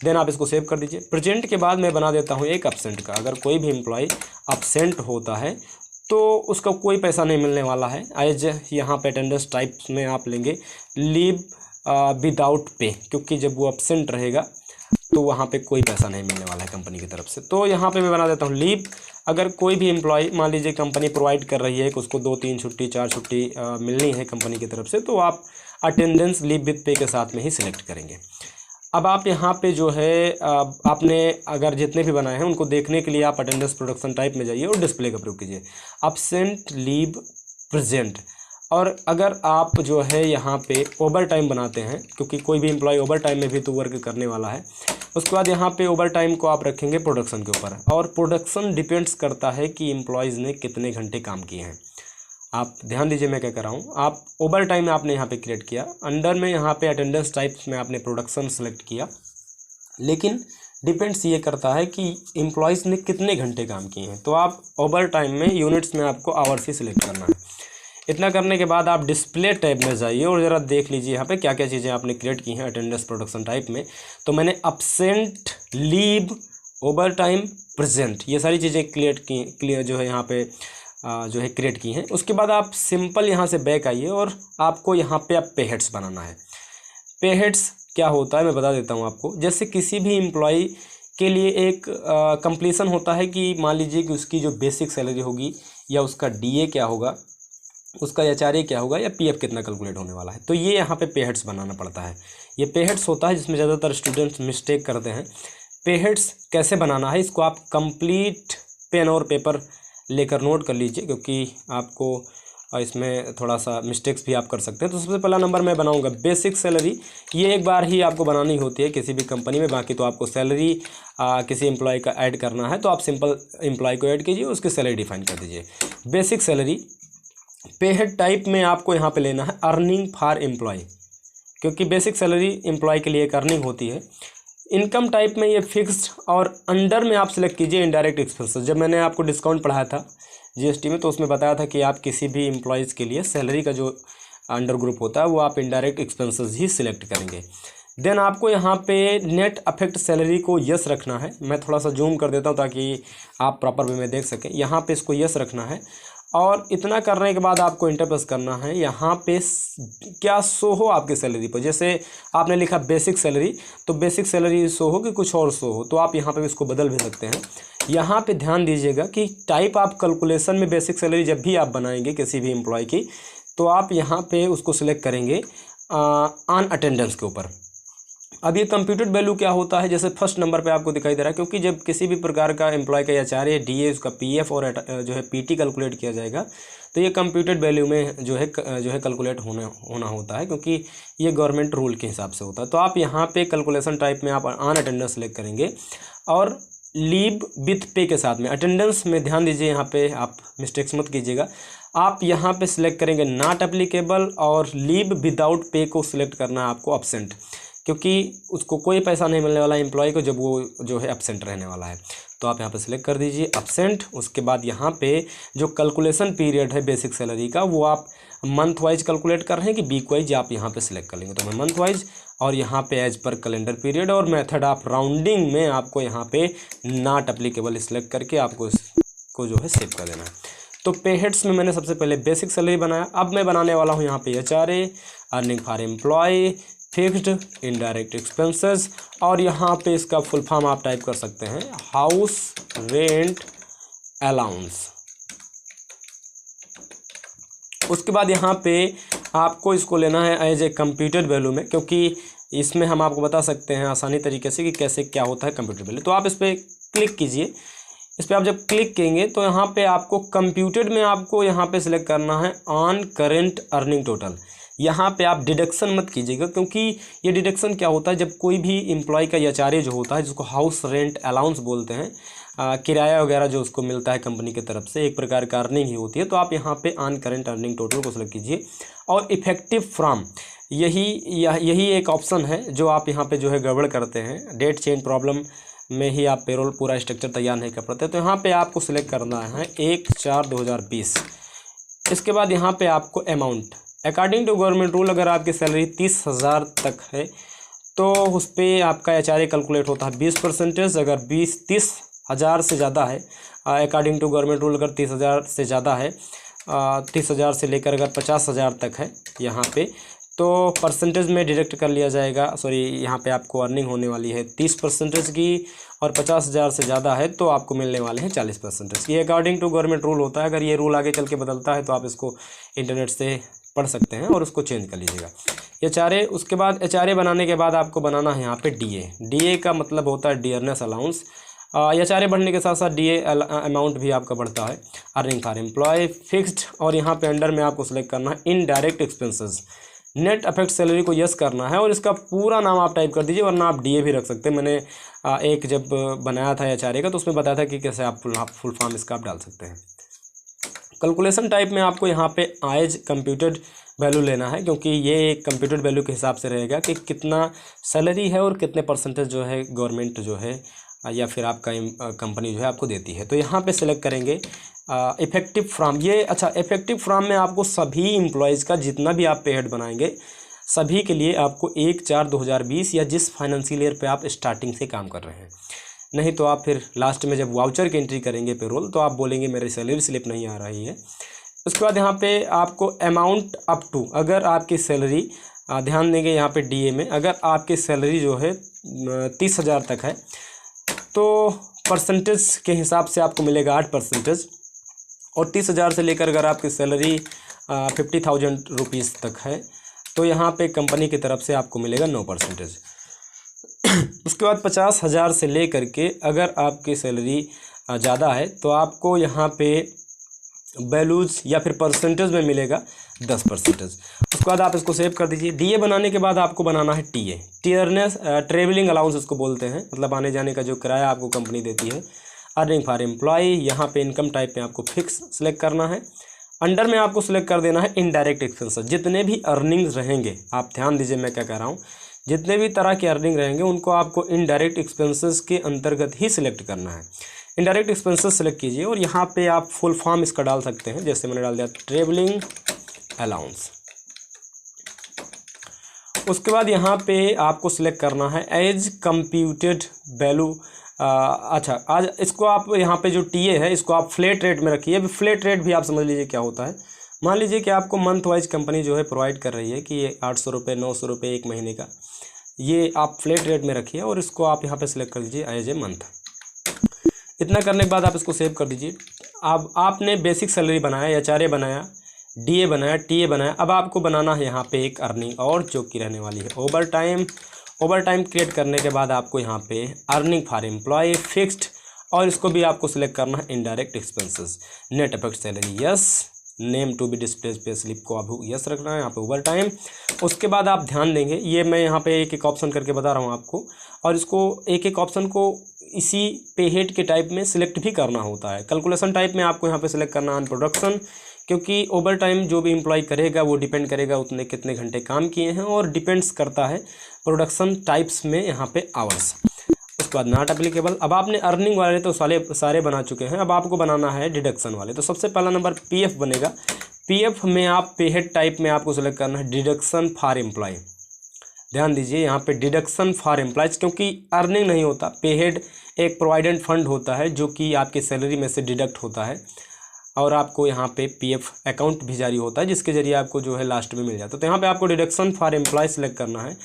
देन आप इसको सेव कर दीजिए। प्रेजेंट के बाद मैं बना देता हूँ एक एब्सेंट का। अगर कोई भी एम्प्लॉय एब्सेंट होता है तो उसका कोई पैसा नहीं मिलने वाला है। एज यहाँ पे अटेंडेंस टाइप में आप लेंगे लीव विदाउट पे, क्योंकि जब वो एब्सेंट रहेगा तो वहाँ पे कोई पैसा नहीं मिलने वाला है कंपनी की तरफ से। तो यहाँ पे मैं बना देता हूँ लीव। अगर कोई भी एम्प्लॉय, मान लीजिए कंपनी प्रोवाइड कर रही है कि उसको 2-3 छुट्टी 4 छुट्टी मिलनी है कंपनी की तरफ से, तो आप अटेंडेंस लीव विद पे के साथ में ही सिलेक्ट करेंगे। अब आप यहाँ पे जो है आपने अगर जितने भी बनाए हैं उनको देखने के लिए आप अटेंडेंस प्रोडक्शन टाइप में जाइए और डिस्प्ले का प्रयोग कीजिए, एब्सेंट, लीव, प्रेजेंट। और अगर आप जो है यहाँ पे ओवर टाइम बनाते हैं, क्योंकि कोई भी एम्प्लॉय ओवर टाइम में भी तो वर्क करने वाला है, उसके बाद यहाँ पे ओवर टाइम को आप रखेंगे प्रोडक्शन के ऊपर। और प्रोडक्शन डिपेंड्स करता है कि एम्प्लॉयज़ ने कितने घंटे काम किए हैं। आप ध्यान दीजिए मैं क्या कर रहा हूँ। आप ओवर टाइम आपने यहाँ पे क्रिएट किया, अंडर में यहाँ पे अटेंडेंस टाइप्स में आपने प्रोडक्शन सेलेक्ट किया, लेकिन डिपेंड्स ये करता है कि एम्प्लॉयज़ ने कितने घंटे काम किए हैं। तो आप ओवर टाइम में यूनिट्स में आपको आवर्स ही सिलेक्ट करना है। इतना करने के बाद आप डिस्प्ले टैब में जाइए और ज़रा देख लीजिए यहाँ पे क्या क्या चीज़ें आपने क्रिएट की हैं अटेंडेंस प्रोडक्शन टाइप में। तो मैंने absent, leave, over time, present, ये सारी चीज़ें क्लियर जो है यहाँ पे जो है क्रिएट की हैं। उसके बाद आप सिंपल यहाँ से बैक आइए और आपको यहाँ पे आप पे हेड्स बनाना है। पे हेड्स क्या होता है मैं बता देता हूँ आपको। जैसे किसी भी एम्प्लॉय के लिए एक कंप्लीसन होता है कि मान लीजिए कि उसकी जो बेसिक सैलरी होगी या उसका DA क्या होगा, उसका HRA क्या होगा, या PF कितना कैलकुलेट होने वाला है, तो ये यहाँ पे पे हेड्स बनाना पड़ता है। ये पे हेड्स होता है जिसमें ज़्यादातर स्टूडेंट्स मिस्टेक करते हैं। पे हेड्स कैसे बनाना है इसको आप कंप्लीट पेन और पेपर लेकर नोट कर लीजिए, क्योंकि आपको इसमें थोड़ा सा मिस्टेक्स भी आप कर सकते हैं। तो सबसे पहला नंबर मैं बनाऊंगा बेसिक सैलरी। ये एक बार ही आपको बनानी होती है किसी भी कंपनी में, बाकी तो आपको सैलरी किसी एम्प्लॉय का ऐड करना है तो आप सिंपल एम्प्लॉय को ऐड कीजिए, उसकी सैलरी डिफाइन कर दीजिए। Basic salary. पे हेड टाइप में आपको यहाँ पे लेना है अर्निंग फॉर एम्प्लॉय, क्योंकि बेसिक सैलरी एम्प्लॉय के लिए एक अर्निंग होती है। इनकम टाइप में ये फिक्स्ड, और अंडर में आप सिलेक्ट कीजिए इनडायरेक्ट एक्सपेंसेस। जब मैंने आपको डिस्काउंट पढ़ाया था GST में तो उसमें बताया था कि आप किसी भी एम्प्लॉयज़ के लिए सैलरी का जो अंडर ग्रुप होता है वो आप इनडायरेक्ट एक्सपेंसेस ही सिलेक्ट करेंगे। देन आपको यहाँ पे नेट अफेक्ट सैलरी को यस रखना है। मैं थोड़ा सा जूम कर देता हूँ ताकि आप प्रॉपर वे में देख सकें। यहाँ पे इसको यस रखना है। और इतना करने के बाद आपको इंटर प्रेस करना है। यहाँ पे क्या शो हो आपके सैलरी पर, जैसे आपने लिखा बेसिक सैलरी, तो बेसिक सैलरी शो हो कि कुछ और शो हो, तो आप यहाँ पे इसको बदल भी सकते हैं। यहाँ पे ध्यान दीजिएगा कि टाइप आप कैलकुलेशन में बेसिक सैलरी जब भी आप बनाएंगे किसी भी एम्प्लॉय की, तो आप यहाँ पे उसको सिलेक्ट करेंगे ऑन अटेंडेंस के ऊपर। अब ये कंप्यूटेड वैल्यू क्या होता है, जैसे फर्स्ट नंबर पे आपको दिखाई दे रहा है, क्योंकि जब किसी भी प्रकार का एम्प्लॉय का एचआरए, डीए, उसका पीएफ और जो है पीटी कैलकुलेट किया जाएगा, तो ये कंप्यूटेड वैल्यू में जो है कैलकुलेट होना होता है, क्योंकि ये गवर्नमेंट रूल के हिसाब से होता है। तो आप यहाँ पे कैलकुलेशन टाइप में आप ऑन अटेंडेंस सेलेक्ट करेंगे और लीव विथ पे के साथ में अटेंडेंस में ध्यान दीजिए, यहाँ पे आप मिस्टेक्स मत कीजिएगा। आप यहाँ पे सिलेक्ट करेंगे नॉट एप्लीकेबल और लीव विदाउट पे को सिलेक्ट करना है आपको एब्सेंट, क्योंकि उसको कोई पैसा नहीं मिलने वाला एम्प्लॉय को जब वो जो है एब्सेंट रहने वाला है। तो आप यहाँ पे सिलेक्ट कर दीजिए एब्सेंट। उसके बाद यहाँ पे जो कैलकुलेशन पीरियड है बेसिक सैलरी का, वो आप मंथ वाइज कैलकुलेट कर रहे हैं कि वीक वाइज, आप यहाँ पे सिलेक्ट कर लेंगे। तो मैं मंथ वाइज और यहाँ पे एज पर कैलेंडर पीरियड और मेथड ऑफ राउंडिंग में आपको यहाँ पे नॉट एप्लीकेबल सिलेक्ट करके आपको इसको जो है सेव कर देना है। तो पे हेड्स में मैंने सबसे पहले बेसिक सैलरी बनाया। अब मैं बनाने वाला हूँ यहाँ पे HRA, earning for employ, fixed indirect expenses, और यहाँ पे इसका फुल फॉर्म आप टाइप कर सकते हैं हाउस रेंट अलाउंस। उसके बाद यहाँ पे आपको इसको लेना है एज ए कंप्यूटेड वैल्यू में, क्योंकि इसमें हम आपको बता सकते हैं आसानी तरीके से कि कैसे क्या होता है कंप्यूटेड वैल्यू। तो आप इस पर क्लिक कीजिए। इस पर आप जब क्लिक करेंगे तो यहाँ पे आपको कंप्यूटेड में आपको यहाँ पे सिलेक्ट करना है ऑन करेंट अर्निंग टोटल। यहाँ पे आप डिडक्शन मत कीजिएगा, क्योंकि ये डिडक्शन क्या होता है, जब कोई भी एम्प्लॉय का एचआरए जो होता है, जिसको हाउस रेंट अलाउंस बोलते हैं, किराया वगैरह जो उसको मिलता है कंपनी की तरफ से, एक प्रकार का अर्निंग ही होती है। तो आप यहाँ पे ऑन करेंट अर्निंग टोटल को सिलेक्ट कीजिए और इफेक्टिव फ्रॉम, यही एक ऑप्शन है जो आप यहाँ पे जो है गड़बड़ करते हैं। डेट चेंज प्रॉब्लम में ही आप पेरोल पूरा स्ट्रक्चर तैयार नहीं कर पाते। तो यहाँ पे आपको सिलेक्ट करना है 1/4/2020। इसके बाद यहाँ पे आपको amount, according to government rule, अगर आपकी सैलरी 30,000 तक है तो उस पर आपका एचआरए कैलकुलेट होता है 20%। अगर 30,000 से ज़्यादा है, अकॉर्डिंग टू गवर्नमेंट रूल, अगर 30,000 से ज़्यादा है, 30,000 से लेकर अगर 50,000 तक है यहाँ पे, तो परसेंटेज में डिडक्ट कर लिया जाएगा। सॉरी, यहाँ पे आपको अर्निंग होने वाली है 30% की, और 50,000 से ज़्यादा है तो आपको मिलने वाले हैं 40% की। अकॉर्डिंग टू गवर्नमेंट रूल होता है। अगर ये रूल आगे चल के बदलता है तो आप इसको इंटरनेट से पढ़ सकते हैं और उसको चेंज कर लीजिएगा। एचआरए, उसके बाद एचआरए बनाने के बाद आपको बनाना है यहाँ पे डीए। डीए का मतलब होता है डियरनेस अलाउंस। एचआरए बढ़ने के साथ साथ डीए अमाउंट भी आपका बढ़ता है। अर्निंग फॉर एम्प्लॉय, फिक्स्ड, और यहाँ पे अंडर में आपको सेलेक्ट करना है indirect expenses. Net affect salary को यस करना है और इसका पूरा नाम आप टाइप कर दीजिए, वरना आप डीए भी रख सकते हैं। मैंने एक जब बनाया था एचआरए का तो उसमें बताया था कि कैसे आप फुल फॉर्म इसका आप डाल सकते हैं। कैलकुलेशन टाइप में आपको यहाँ पे एज कंप्यूटेड वैल्यू लेना है, क्योंकि ये एक कंप्यूटेड वैल्यू के हिसाब से रहेगा कि कितना सैलरी है और कितने परसेंटेज जो है गवर्नमेंट जो है या फिर आपका कंपनी जो है आपको देती है। तो यहाँ पे सिलेक्ट करेंगे इफेक्टिव फ्रॉम। ये अच्छा, इफेक्टिव फ्रॉम में आपको सभी एम्प्लॉयज़ का जितना भी आप पे हेड बनाएंगे, सभी के लिए आपको 1/4/2020 या जिस फाइनेंशियल ईयर पे आप स्टार्टिंग से काम कर रहे हैं। नहीं तो आप फिर लास्ट में जब वाउचर की एंट्री करेंगे पेरोल, तो आप बोलेंगे मेरी सैलरी स्लिप नहीं आ रही है। उसके बाद यहाँ पे आपको अमाउंट अप टू, अगर आपकी सैलरी, ध्यान देंगे यहाँ पे डीए में, अगर आपकी सैलरी जो है 30,000 तक है तो परसेंटेज के हिसाब से आपको मिलेगा 8%, और 30,000 से लेकर अगर आपकी सैलरी 50,000 रुपीज़ तक है तो यहाँ पे कंपनी की तरफ से आपको मिलेगा 9%। उसके बाद 50,000 से लेकर के अगर आपकी सैलरी ज़्यादा है तो आपको यहाँ पे वैल्यूज़ या फिर परसेंटेज में मिलेगा 10%। उसके बाद आप इसको सेव कर दीजिए। डीए बनाने के बाद आपको बनाना है टीए, टियरनेस ट्रेवलिंग अलाउंस इसको बोलते हैं, मतलब आने जाने का जो किराया आपको कंपनी देती है। अर्निंग फॉर एम्प्लॉय, यहाँ पे इनकम टाइप में आपको फिक्स सेलेक्ट करना है। अंडर में आपको सिलेक्ट कर देना है इनडायरेक्ट एक्सपेंसेस। जितने भी अर्निंग्स रहेंगे, आप ध्यान दीजिए मैं क्या कह रहा हूँ, जितने भी तरह के अर्निंग रहेंगे उनको आपको इनडायरेक्ट एक्सपेंसेस के अंतर्गत ही सिलेक्ट करना है। इनडायरेक्ट एक्सपेंसेस सेलेक्ट कीजिए और यहाँ पे आप फुल फॉर्म इसका डाल सकते हैं, जैसे मैंने डाल दिया ट्रेवलिंग अलाउंस। उसके बाद यहाँ पे आपको सिलेक्ट करना है एज कंप्यूटेड वैल्यू अच्छा, आज इसको आप यहाँ पे जो टीए है इसको आप फ्लैट रेट में रखिए। अभी फ्लैट रेट भी आप समझ लीजिए क्या होता है। मान लीजिए कि आपको मंथ वाइज कंपनी जो है प्रोवाइड कर रही है कि ये 800 रुपये 900 रुपये एक महीने का, ये आप फ्लैट रेट में रखिए और इसको आप यहाँ पे सिलेक्ट कर दीजिए एज ए मंथ। इतना करने के बाद आप इसको सेव कर दीजिए। अब आपने बेसिक सैलरी बनाया, एचआरए बनाया, डीए बनाया, टीए बनाया। अब आपको बनाना है यहाँ पे एक अर्निंग और जो कि रहने वाली है over time. Over time create करने के बाद आपको यहाँ पे अर्निंग फॉर एम्प्लॉय फिक्स्ड, और इसको भी आपको सिलेक्ट करना है indirect expenses, net effect salary yes, name to be display pay slip को आप यस रखना है यहाँ पे ओवर टाइम। उसके बाद आप ध्यान देंगे, ये मैं यहाँ पे एक एक ऑप्शन करके बता रहा हूँ आपको, और इसको एक एक ऑप्शन को इसी पे हेड के टाइप में सिलेक्ट भी करना होता है। कैलकुलेशन टाइप में आपको यहाँ पे सिलेक्ट करना है प्रोडक्शन, क्योंकि ओवर टाइम जो भी एम्प्लॉय करेगा वो डिपेंड करेगा उतने कितने घंटे काम किए हैं, और डिपेंड्स करता है प्रोडक्शन टाइप्स में यहाँ पे आवर्स। उसके बाद नॉट एप्लीकेबल। अब आपने अर्निंग वाले तो सारे बना चुके हैं, अब आपको बनाना है डिडक्शन वाले। तो सबसे पहला नंबर पीएफ बनेगा। पीएफ में आप पे हेड टाइप में आपको सिलेक्ट करना है डिडक्शन फॉर एम्प्लॉय। ध्यान दीजिए यहाँ पे डिडक्शन फॉर एम्प्लॉयज, क्योंकि अर्निंग नहीं होता, पे हेड एक प्रोविडेंट फंड होता है जो कि आपके सैलरी में से डिडक्ट होता है, और आपको यहाँ पे पीएफ अकाउंट भी जारी होता है जिसके जरिए आपको जो है लास्ट में मिल जाता है। तो यहाँ पे आपको डिडक्शन फॉर एम्प्लॉय सेलेक्ट करना है,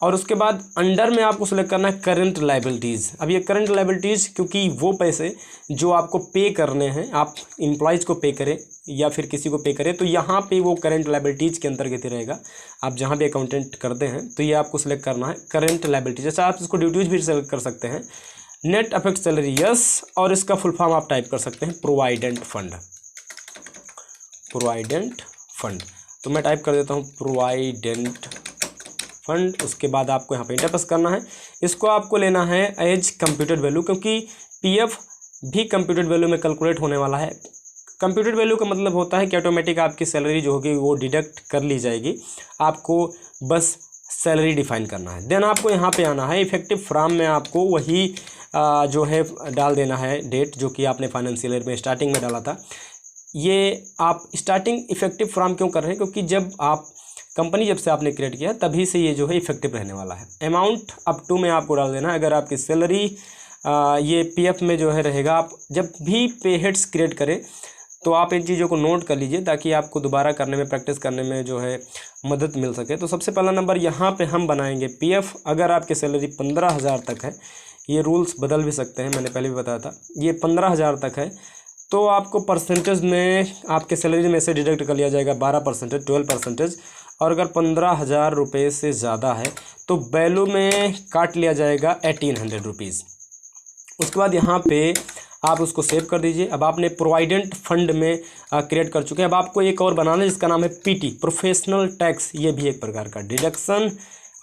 और उसके बाद अंडर में आपको सेलेक्ट करना है करंट लायबिलिटीज़। अब ये करंट लायबिलिटीज़ क्योंकि वो पैसे जो आपको पे करने हैं, आप एम्प्लॉयज़ को पे करें या फिर किसी को पे करें, तो यहाँ पे वो करंट लायबिलिटीज़ के अंतर्गत ही रहेगा। आप जहाँ भी अकाउंटेंट करते हैं तो ये आपको सेलेक्ट करना है करंट लायबिलिटीज। जैसे आप इसको ड्यूटीज़ भी सेलेक्ट कर सकते हैं। नेट अफेक्ट सैलरी यस, और इसका फुल फॉर्म आप टाइप कर सकते हैं प्रोवाइडेंट फंड। प्रोवाइडेंट फंड, तो मैं टाइप कर देता हूँ प्रोवाइडेंट फंड। उसके बाद आपको यहाँ पे इंटर प्रेस करना है। इसको आपको लेना है एज कंप्यूटेड वैल्यू, क्योंकि पीएफ भी कंप्यूटेड वैल्यू में कैलकुलेट होने वाला है। कंप्यूटेड वैल्यू का मतलब होता है कि ऑटोमेटिक आपकी सैलरी जो होगी वो डिडक्ट कर ली जाएगी, आपको बस सैलरी डिफाइन करना है। देन आपको यहाँ पे आना है इफेक्टिव फ्रॉम में, आपको वही जो है डाल देना है डेट जो कि आपने फाइनेंशियल ईयर में स्टार्टिंग में डाला था। ये आप स्टार्टिंग इफेक्टिव फ्रॉम क्यों कर रहे हैं, क्योंकि जब आप कंपनी जब से आपने क्रिएट किया तभी से ये जो है इफेक्टिव रहने वाला है। अमाउंट अप टू में आपको डाल देना है। अगर आपकी सैलरी ये पीएफ में जो है रहेगा, आप जब भी पे हेड्स क्रिएट करें तो आप इन चीज़ों को नोट कर लीजिए ताकि आपको दोबारा करने में, प्रैक्टिस करने में जो है मदद मिल सके। तो सबसे पहला नंबर यहाँ पे हम बनाएंगे पीएफ। अगर आपकी सैलरी 15,000 तक है, ये रूल्स बदल भी सकते हैं, मैंने पहले भी बताया था, ये 15,000 तक है तो आपको परसेंटेज में आपके सैलरी में से डिडक्ट कर लिया जाएगा 12%, 12%। और अगर 15,000 रुपये से ज़्यादा है तो वैल्यू में काट लिया जाएगा 1800 रुपीज़। उसके बाद यहाँ पे आप उसको सेव कर दीजिए। अब आपने प्रोवाइडेंट फंड में क्रिएट कर चुके हैं। अब आपको एक और बनाना है जिसका नाम है पीटी, प्रोफेशनल टैक्स। ये भी एक प्रकार का डिडक्शन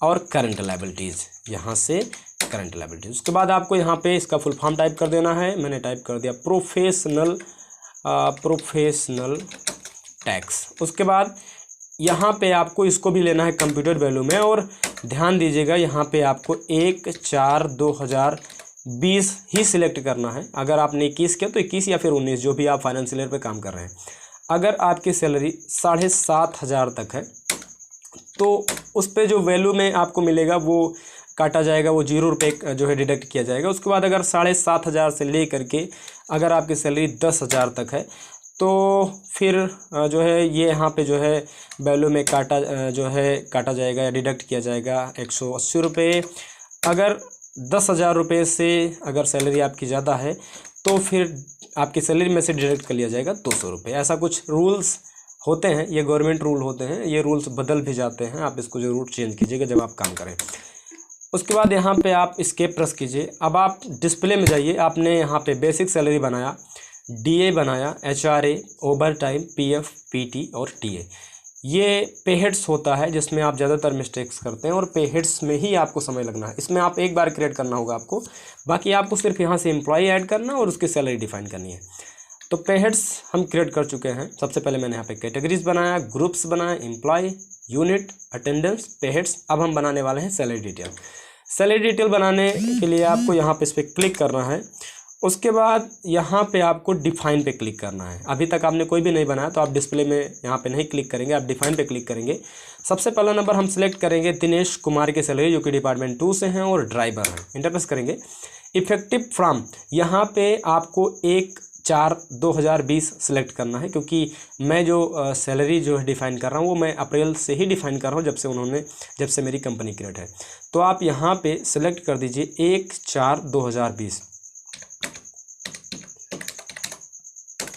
और करंट लायबिलिटीज़, यहाँ से करंट लायबिलिटीज। उसके बाद आपको यहाँ पे इसका फुल फॉर्म टाइप कर देना है। मैंने टाइप कर दिया प्रोफेशनल टैक्स। उसके बाद यहाँ पे आपको इसको भी लेना है कंप्यूटर वैल्यू में, और ध्यान दीजिएगा यहाँ पे आपको 1/4/2020 ही सिलेक्ट करना है। अगर आपने 21 किया तो 21 या फिर 19, जो भी आप फाइनेंशियल ईयर पे काम कर रहे हैं। अगर आपकी सैलरी 7,500 तक है तो उस पर जो वैल्यू में आपको मिलेगा वो काटा जाएगा, वो 0 रुपये जो है डिडक्ट किया जाएगा। उसके बाद अगर 7,500 से ले करके अगर आपकी सैलरी 10,000 तक है तो फिर जो है ये यहाँ पे जो है वैल्यू में काटा जाएगा या डिडक्ट किया जाएगा 180 रुपये। अगर 10,000 रुपये से अगर सैलरी आपकी ज़्यादा है तो फिर आपकी सैलरी में से डिडक्ट कर लिया जाएगा 200 रुपये। ऐसा कुछ रूल्स होते हैं, ये गवर्नमेंट रूल होते हैं, ये रूल्स बदल भी जाते हैं। आप इसको ज़रूर चेंज कीजिएगा जब आप काम करें। उसके बाद यहाँ पे आप एस्केप प्रेस कीजिए। अब आप डिस्प्ले में जाइए। आपने यहाँ पे बेसिक सैलरी बनाया, डीए बनाया, HRA, over time, PF, PT और टीए। ये पे हेड्स होता है जिसमें आप ज़्यादातर मिस्टेक्स करते हैं, और पे हेड्स में ही आपको समय लगना है। इसमें आप एक बार क्रिएट करना होगा आपको, बाकी आपको सिर्फ यहाँ से एम्प्लॉय ऐड करना और उसकी सैलरी डिफाइन करनी है। तो पे हेड्स हम क्रिएट कर चुके हैं। सबसे पहले मैंने यहाँ पे कैटेगरीज बनाया, ग्रुप्स बनाए, एम्प्लॉय, यूनिट, अटेंडेंस, पे हेड्स। अब हम बनाने वाले हैं सैलरी डिटेल। सैलरी डिटेल बनाने के लिए आपको यहाँ पे इस पर क्लिक करना है। उसके बाद यहाँ पे आपको डिफाइन पे क्लिक करना है। अभी तक आपने कोई भी नहीं बनाया तो आप डिस्प्ले में यहाँ पे नहीं क्लिक करेंगे, आप डिफाइन पे क्लिक करेंगे। सबसे पहला नंबर हम सिलेक्ट करेंगे दिनेश कुमार की सैलरी, जो कि डिपार्टमेंट 2 से हैं और ड्राइवर हैं। इंटर प्रेस करेंगे। इफेक्टिव फ्रॉम, यहाँ पे आपको 1/4/2020 सेलेक्ट करना है, क्योंकि मैं जो सैलरी जो है डिफ़ाइन कर रहा हूँ वो मैं अप्रैल से ही डिफ़ाइन कर रहा हूँ, जब से मेरी कंपनी क्रिएट है। तो आप यहाँ पे सेलेक्ट कर दीजिए 1/4/2020।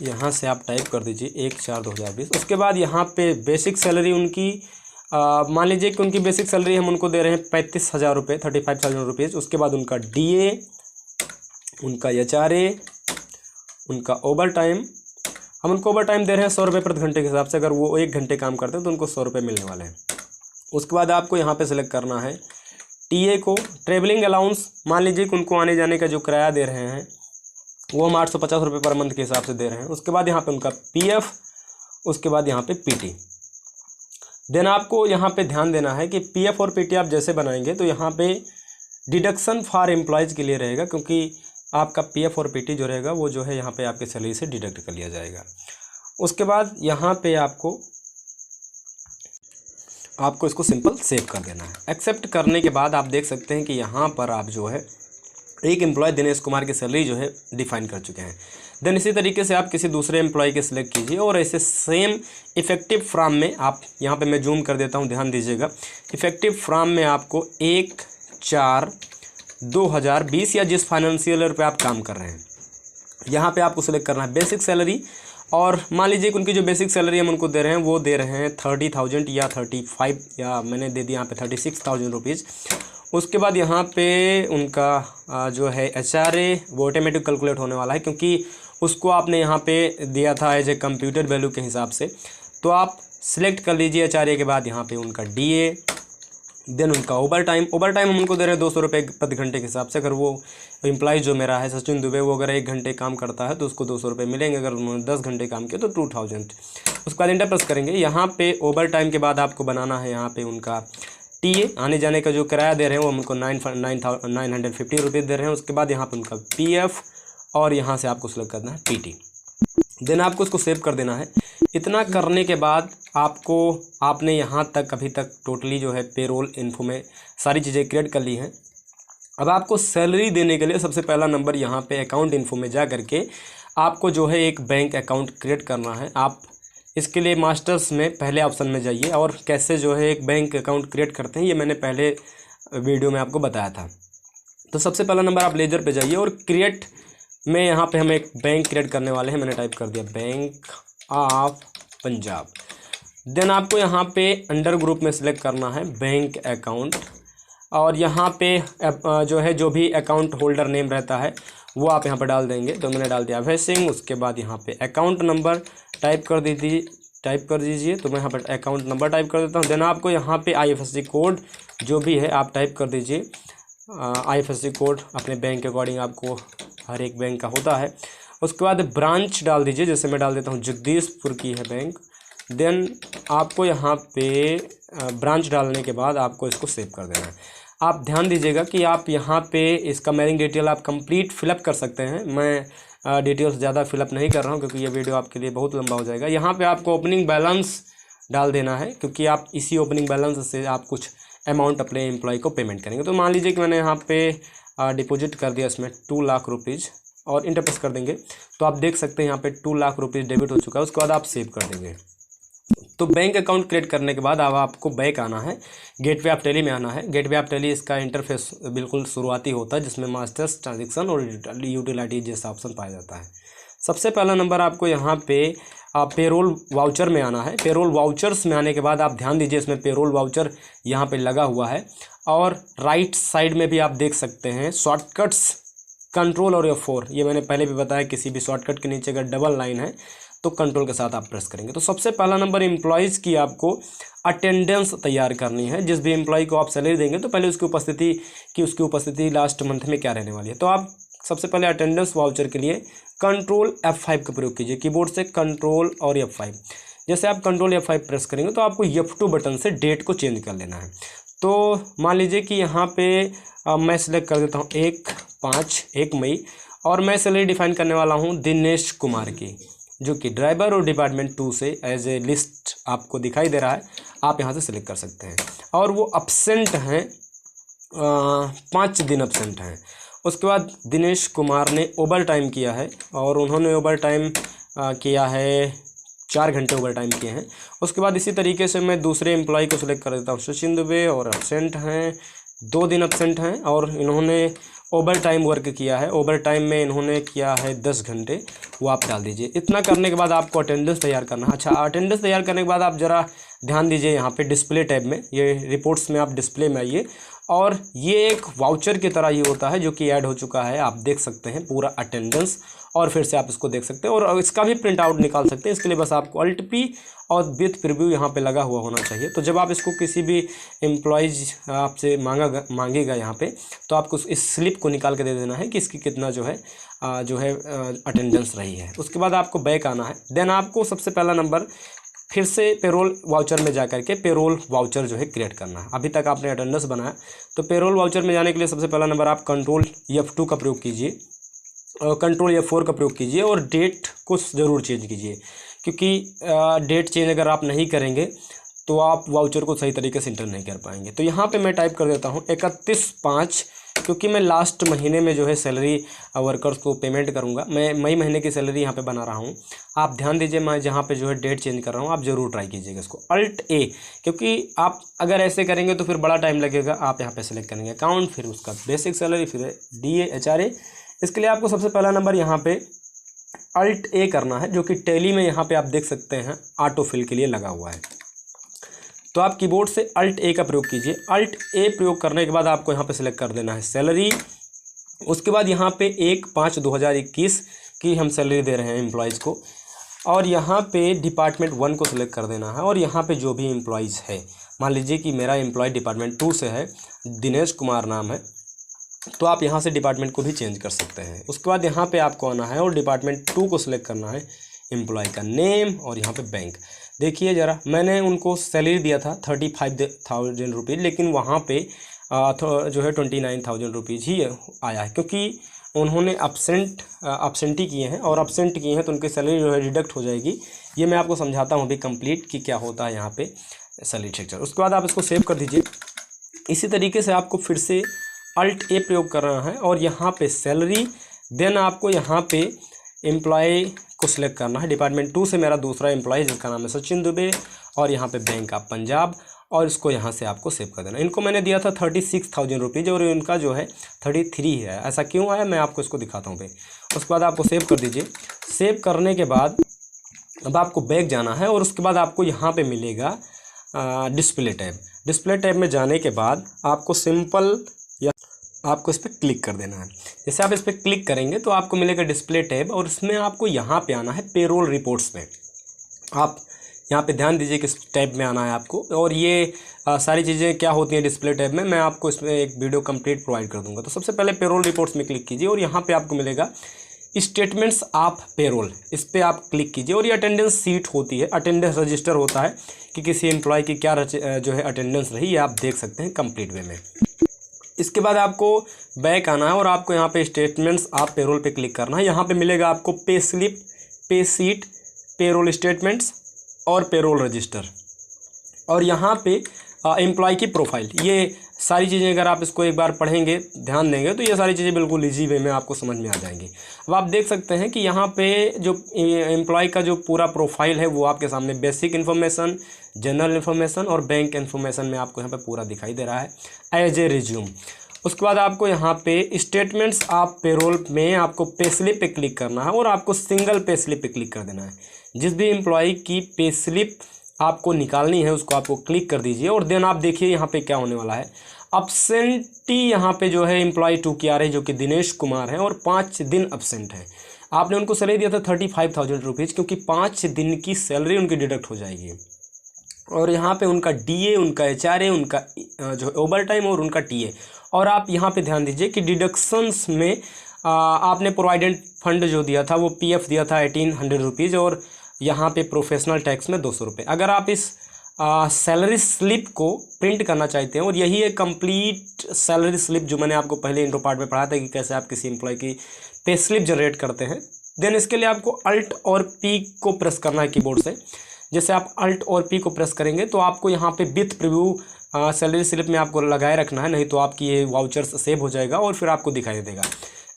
यहाँ से आप टाइप कर दीजिए 1/4/2020। उसके बाद यहाँ पे बेसिक सैलरी उनकी मान लीजिए कि उनकी बेसिक सैलरी हम उनको दे रहे हैं 35,000 रुपये, 35,000 रुपीज़। उसके बाद उनका DA, उनका HRA, उनका ओवर टाइम, हम उनको ओवर टाइम दे रहे हैं 100 रुपये प्रति घंटे के हिसाब से। अगर वो 1 घंटे काम करते हैं तो उनको 100 रुपये मिलने वाले हैं। उसके बाद आपको यहाँ पे सेलेक्ट करना है TA को। ट्रेवलिंग अलाउंस, मान लीजिए कि उनको आने जाने का जो किराया दे रहे हैं वो हम 850 रुपये पर मंथ के हिसाब से दे रहे हैं। उसके बाद यहाँ पे उनका PF, उसके बाद यहाँ पे PT। देन आपको यहाँ पे ध्यान देना है कि PF और PT आप जैसे बनाएंगे तो यहाँ पे डिडक्शन फॉर एम्प्लॉयज़ के लिए रहेगा, क्योंकि आपका PF और PT जो रहेगा वो जो है यहाँ पे आपके सैलरी से डिडक्ट कर लिया जाएगा। उसके बाद यहाँ पे आपको इसको सिंपल सेव कर देना है। एक्सेप्ट करने के बाद आप देख सकते हैं कि यहाँ पर आप जो है एक एम्प्लॉय दिनेश कुमार की सैलरी जो है डिफाइन कर चुके हैं। देन इसी तरीके से आप किसी दूसरे एम्प्लॉय के सिलेक्ट कीजिए और ऐसे सेम इफेक्टिव फ्रॉम में आप यहाँ पे मैं जूम कर देता हूँ, ध्यान दीजिएगा। इफेक्टिव फ्रॉम में आपको 1/4/2020 या जिस फाइनेंशियल ईयर पे आप काम कर रहे हैं यहाँ पे आपको सिलेक्ट करना है बेसिक सैलरी। और मान लीजिए कि उनकी जो बेसिक सैलरी हम उनको दे रहे हैं वो दे रहे हैं 30,000 या 35 या मैंने दे दिया यहाँ पे 36,000 रुपीज़। उसके बाद यहाँ पे उनका जो है HRA वो ऑटोमेटिक कैलकुलेट होने वाला है, क्योंकि उसको आपने यहाँ पे दिया था एज ए कंप्यूटर वैल्यू के हिसाब से। तो आप सिलेक्ट कर लीजिए HRA के बाद यहाँ पे उनका DA, देन उनका ओवर टाइम हम उनको दे रहे हैं 200 रुपये प्रति घंटे के हिसाब से। अगर वो एम्प्लॉय जो मेरा है सचिन दुबे, वो अगर 1 घंटे काम करता है तो उसको 200 रुपये मिलेंगे। अगर उन्होंने 10 घंटे काम किया तो 2000। उसके बाद इंटर प्रेस करेंगे। यहाँ पे ओवर टाइम के बाद आपको बनाना है यहाँ पे उनका TA, आने जाने का जो किराया दे रहे हैं वो हम उनको 950 रुपीज़ दे रहे हैं। उसके बाद यहाँ पे उनका PF और यहाँ से आपको सेलेक्ट करना है PT। देन आपको उसको सेव कर देना है। इतना करने के बाद आपने यहाँ तक अभी तक टोटली जो है पेरोल इन्फो में सारी चीज़ें क्रिएट कर ली हैं। अब आपको सैलरी देने के लिए सबसे पहला नंबर यहाँ पे अकाउंट इन्फो में जा करके आपको जो है एक बैंक अकाउंट क्रिएट करना है। आप इसके लिए मास्टर्स में पहले ऑप्शन में जाइए और कैसे जो है एक बैंक अकाउंट क्रिएट करते हैं ये मैंने पहले वीडियो में आपको बताया था। तो सबसे पहला नंबर आप लेजर पे जाइए और क्रिएट में यहाँ पे हम एक बैंक क्रिएट करने वाले हैं। मैंने टाइप कर दिया बैंक ऑफ पंजाब। देन आपको यहाँ पे अंडर ग्रुप में सिलेक्ट करना है बैंक अकाउंट और यहाँ पे जो है जो भी अकाउंट होल्डर नेम रहता है वो आप यहाँ पे डाल देंगे। तो मैंने डाल दिया अभय सिंह। उसके बाद यहाँ पे अकाउंट नंबर टाइप कर दीजिए। तो मैं यहाँ पर अकाउंट नंबर टाइप कर देता हूँ। देन आपको यहाँ पे IFSC कोड जो भी है आप टाइप कर दीजिए। IFSC कोड अपने बैंक के अकॉर्डिंग आपको हर एक बैंक का होता है। उसके बाद ब्रांच डाल दीजिए, जैसे मैं डाल देता हूँ जगदीशपुर की है बैंक। देन आपको यहाँ पे ब्रांच डालने के बाद आपको इसको सेव कर देना है। आप ध्यान दीजिएगा कि आप यहाँ पे इसका मेलिंग डिटेल आप कंप्लीट फिलअप कर सकते हैं। मैं डिटेल्स ज़्यादा फिलअप नहीं कर रहा हूँ क्योंकि ये वीडियो आपके लिए बहुत लंबा हो जाएगा। यहाँ पे आपको ओपनिंग बैलेंस डाल देना है क्योंकि आप इसी ओपनिंग बैलेंस से आप कुछ अमाउंट अपने एम्प्लॉय को पेमेंट करेंगे। तो मान लीजिए कि मैंने यहाँ पे डिपॉजिट कर दिया इसमें 2 लाख रुपीज़ और इंटर प्रेस कर देंगे तो आप देख सकते हैं यहाँ पे 2 लाख रुपीज़ डेबिट हो चुका है। उसके बाद आप सेव कर देंगे। तो बैंक अकाउंट क्रिएट करने के बाद अब आपको बैक आना है, गेटवे ऑफ टेली में आना है। गेटवे ऑफ टेली इसका इंटरफेस बिल्कुल शुरुआती होता है जिसमें मास्टर्स, ट्रांजेक्शन और यूटिलिटी जैसा ऑप्शन पाया जाता है। सबसे पहला नंबर आपको यहाँ पे पेरोल वाउचर में आना है। पेरोल वाउचर्स में आने के बाद आप ध्यान दीजिए इसमें पेरोल वाउचर यहाँ पे लगा हुआ है और राइट साइड में भी आप देख सकते हैं शॉर्टकट्स कंट्रोल और F4। ये मैंने पहले भी बताया, किसी भी शॉर्टकट के नीचे अगर डबल लाइन है तो कंट्रोल के साथ आप प्रेस करेंगे। तो सबसे पहला नंबर एम्प्लॉयज़ की आपको अटेंडेंस तैयार करनी है। जिस भी एम्प्लॉय को आप सैलरी देंगे तो पहले उसकी उपस्थिति लास्ट मंथ में क्या रहने वाली है। तो आप सबसे पहले अटेंडेंस वाउचर के लिए कंट्रोल F5 का प्रयोग कीजिए। कीबोर्ड से कंट्रोल और F5। जैसे आप कंट्रोल F5 प्रेस करेंगे तो आपको F2 बटन से डेट को चेंज कर लेना है। तो मान लीजिए कि यहाँ पे मैं सिलेक्ट कर देता हूँ 1 मई और मैं सैलरी डिफाइन करने वाला हूँ दिनेश कुमार की, जो कि ड्राइवर और डिपार्टमेंट 2 से एज ए लिस्ट आपको दिखाई दे रहा है। आप यहाँ से सिलेक्ट कर सकते हैं और वो अपसेंट हैं 5 दिन अपसेंट हैं। उसके बाद दिनेश कुमार ने ओवर टाइम किया है और उन्होंने ओवर टाइम किया है 4 घंटे ओवर टाइम किए हैं। उसके बाद इसी तरीके से मैं दूसरे एम्प्लॉय को सिलेक्ट कर देता हूँ, सचिन दुबे, और एब्सेंट हैं, 2 दिन एब्सेंट हैं और इन्होंने ओवर टाइम वर्क किया है। ओवर टाइम में इन्होंने किया है 10 घंटे, वो आप डाल दीजिए। इतना करने के बाद आपको अटेंडेंस तैयार करना है। अच्छा, अटेंडेंस तैयार करने के बाद आप ज़रा ध्यान दीजिए यहाँ पे डिस्प्ले टैब में, ये रिपोर्ट्स में आप डिस्प्ले में आइए और ये एक वाउचर की तरह ये होता है जो कि ऐड हो चुका है। आप देख सकते हैं पूरा अटेंडेंस और फिर से आप इसको देख सकते हैं और इसका भी प्रिंट आउट निकाल सकते हैं। इसके लिए बस आपको Alt P और विथ प्रीव्यू यहाँ पे लगा हुआ होना चाहिए। तो जब आप इसको किसी भी एम्प्लॉयज़ आपसे मांगेगा यहाँ पे, तो आपको इस स्लिप को निकाल के दे देना है कि इसकी कितना जो है अटेंडेंस रही है। उसके बाद आपको बैक आना है। देन आपको सबसे पहला नंबर फिर से पेरोल वाउचर में जा करके पेरोल वाउचर जो है क्रिएट करना है। अभी तक आपने अटेंडेंस बनाया, तो पेरोल वाउचर में जाने के लिए सबसे पहला नंबर आप कंट्रोल F2 का प्रयोग कीजिए और कंट्रोल F4 का प्रयोग कीजिए और डेट को ज़रूर चेंज कीजिए, क्योंकि डेट चेंज अगर आप नहीं करेंगे तो आप वाउचर को सही तरीके से इंटर नहीं कर पाएंगे। तो यहाँ पे मैं टाइप कर देता हूँ 31/5, क्योंकि मैं लास्ट महीने में जो है सैलरी वर्कर्स को पेमेंट करूँगा। मैं मई महीने की सैलरी यहाँ पे बना रहा हूँ। आप ध्यान दीजिए, मैं जहाँ पे जो है डेट चेंज कर रहा हूँ, आप ज़रूर ट्राई कीजिएगा इसको। Alt A, क्योंकि आप अगर ऐसे करेंगे तो फिर बड़ा टाइम लगेगा। आप यहाँ पे सेलेक्ट करेंगे अकाउंट, फिर उसका बेसिक सैलरी, फिर DA HRA। इसके लिए आपको सबसे पहला नंबर यहाँ पे Alt A करना है, जो कि टैली में यहाँ पे आप देख सकते हैं ऑटो फिल के लिए लगा हुआ है। तो आप कीबोर्ड से Alt A का प्रयोग कीजिए। Alt A प्रयोग करने के बाद आपको यहाँ पे सिलेक्ट कर देना है सैलरी। उसके बाद यहाँ पे 1/5/2021 की हम सैलरी दे रहे हैं एम्प्लॉयज़ को, और यहाँ पे डिपार्टमेंट 1 को सिलेक्ट कर देना है। और यहाँ पे जो भी एम्प्लॉयज़ है, मान लीजिए कि मेरा एम्प्लॉय डिपार्टमेंट 2 से है, दिनेश कुमार नाम है, तो आप यहाँ से डिपार्टमेंट को भी चेंज कर सकते हैं। उसके बाद यहाँ पे आपको आना है और डिपार्टमेंट 2 को सिलेक्ट करना है, एम्प्लॉय का नेम और यहाँ पे बैंक। देखिए ज़रा, मैंने उनको सैलरी दिया था 35,000 रुपीज़, लेकिन वहाँ पे जो है 29,000 रुपीज़ ही आया है, क्योंकि उन्होंने अपसेंटी किए हैं और अपसेंट किए हैं तो उनकी सैलरी जो है डिडक्ट हो जाएगी। ये मैं आपको समझाता हूँ अभी कंप्लीट कि क्या होता है यहाँ पे सैलरी स्ट्रक्चर। उसके बाद आप इसको सेव कर दीजिए। इसी तरीके से आपको फिर से Alt A प्रयोग कर रहा है और यहाँ पे सैलरी, देन आपको यहाँ पे एम्प्लॉय को सिलेक्ट करना है। डिपार्टमेंट 2 से मेरा दूसरा एम्प्लॉय जिसका नाम है सचिन दुबे, और यहाँ पे बैंक ऑफ पंजाब, और इसको यहाँ से आपको सेव कर देना। इनको मैंने दिया था 36,000 रुपीज़ और इनका जो है 33 है। ऐसा क्यों आया, मैं आपको इसको दिखाता हूँ भाई। उसके बाद आपको सेव कर दीजिए। सेव करने के बाद अब आपको बैक जाना है और उसके बाद आपको यहाँ पे मिलेगा डिस्प्ले टैब। डिस्प्ले टैब में जाने के बाद आपको सिंपल आपको इस पर क्लिक कर देना है। जैसे आप इस पर क्लिक करेंगे तो आपको मिलेगा डिस्प्ले टैब, और इसमें आपको यहाँ पे आना है पेरोल रिपोर्ट्स में। आप यहाँ पे ध्यान दीजिए किस टैब में आना है आपको, और ये सारी चीज़ें क्या होती हैं डिस्प्ले टैब में, मैं आपको इसमें एक वीडियो कंप्लीट प्रोवाइड कर दूंगा। तो सबसे पहले पेरोल रिपोर्ट्स में क्लिक कीजिए और यहाँ पे आपको मिलेगा स्टेटमेंट्स ऑफ पेरोल, इस पर आप क्लिक कीजिए। और ये अटेंडेंस सीट होती है, अटेंडेंस रजिस्टर होता है कि किसी एम्प्लॉय की क्या जो है अटेंडेंस रही, ये आप देख सकते हैं कंप्लीट वे में। इसके बाद आपको बैक आना है और आपको यहाँ पे स्टेटमेंट्स ऑफ पेरोल पे क्लिक करना है। यहाँ पे मिलेगा आपको पे स्लिप, पे सीट, पेरोल स्टेटमेंट्स और पेरोल रजिस्टर, और यहाँ पे एम्प्लॉय की प्रोफाइल। ये सारी चीज़ें अगर आप इसको एक बार पढ़ेंगे, ध्यान देंगे, तो ये सारी चीज़ें बिल्कुल ईजी वे में आपको समझ में आ जाएंगी। अब आप देख सकते हैं कि यहाँ पे जो एम्प्लॉय का जो पूरा प्रोफाइल है वो आपके सामने बेसिक इन्फॉर्मेशन, जनरल इन्फॉर्मेशन और बैंक इन्फॉर्मेशन में आपको यहाँ पे पूरा दिखाई दे रहा है एज ए रिज्यूम। उसके बाद आपको यहाँ पे स्टेटमेंट्स ऑफ पेरोल में आपको पे स्लिप पे क्लिक करना है और आपको सिंगल पे स्लिप पे क्लिक कर देना है। जिस भी एम्प्लॉय की पे स्लिप आपको निकालनी है उसको आपको क्लिक कर दीजिए, और देन आप देखिए यहाँ पे क्या होने वाला है। अब्सेंटी यहाँ पे जो है एम्प्लॉय 2 की आ रही है, जो कि दिनेश कुमार है, और 5 दिन अब्सेंट है। आपने उनको सैलरी दिया था 35,000 रुपीज़, क्योंकि 5 दिन की सैलरी उनकी डिडक्ट हो जाएगी। और यहाँ पे उनका DA, उनका HRA, उनका जो ओवर टाइम और उनका TA। और आप यहाँ पे ध्यान दीजिए कि डिडक्शंस में आपने प्रोविडेंट फंड जो दिया था वो PF दिया था 1800 रुपीज़, और यहाँ पे प्रोफेशनल टैक्स में 200 रुपये। अगर आप इस सैलरी स्लिप को प्रिंट करना चाहते हैं, और यही है कंप्लीट सैलरी स्लिप जो मैंने आपको पहले इंट्रो पार्ट में पढ़ाया था कि कैसे आप किसी एम्प्लॉय की पे स्लिप जनरेट करते हैं, देन इसके लिए आपको Alt और P को प्रेस करना है कीबोर्ड से। जैसे आप Alt और P को प्रेस करेंगे तो आपको यहाँ पे विथ प्रीव्यू सैलरी स्लिप में आपको लगाए रखना है, नहीं तो आपकी ये वाउचर्स सेव हो जाएगा और फिर आपको दिखाई देगा।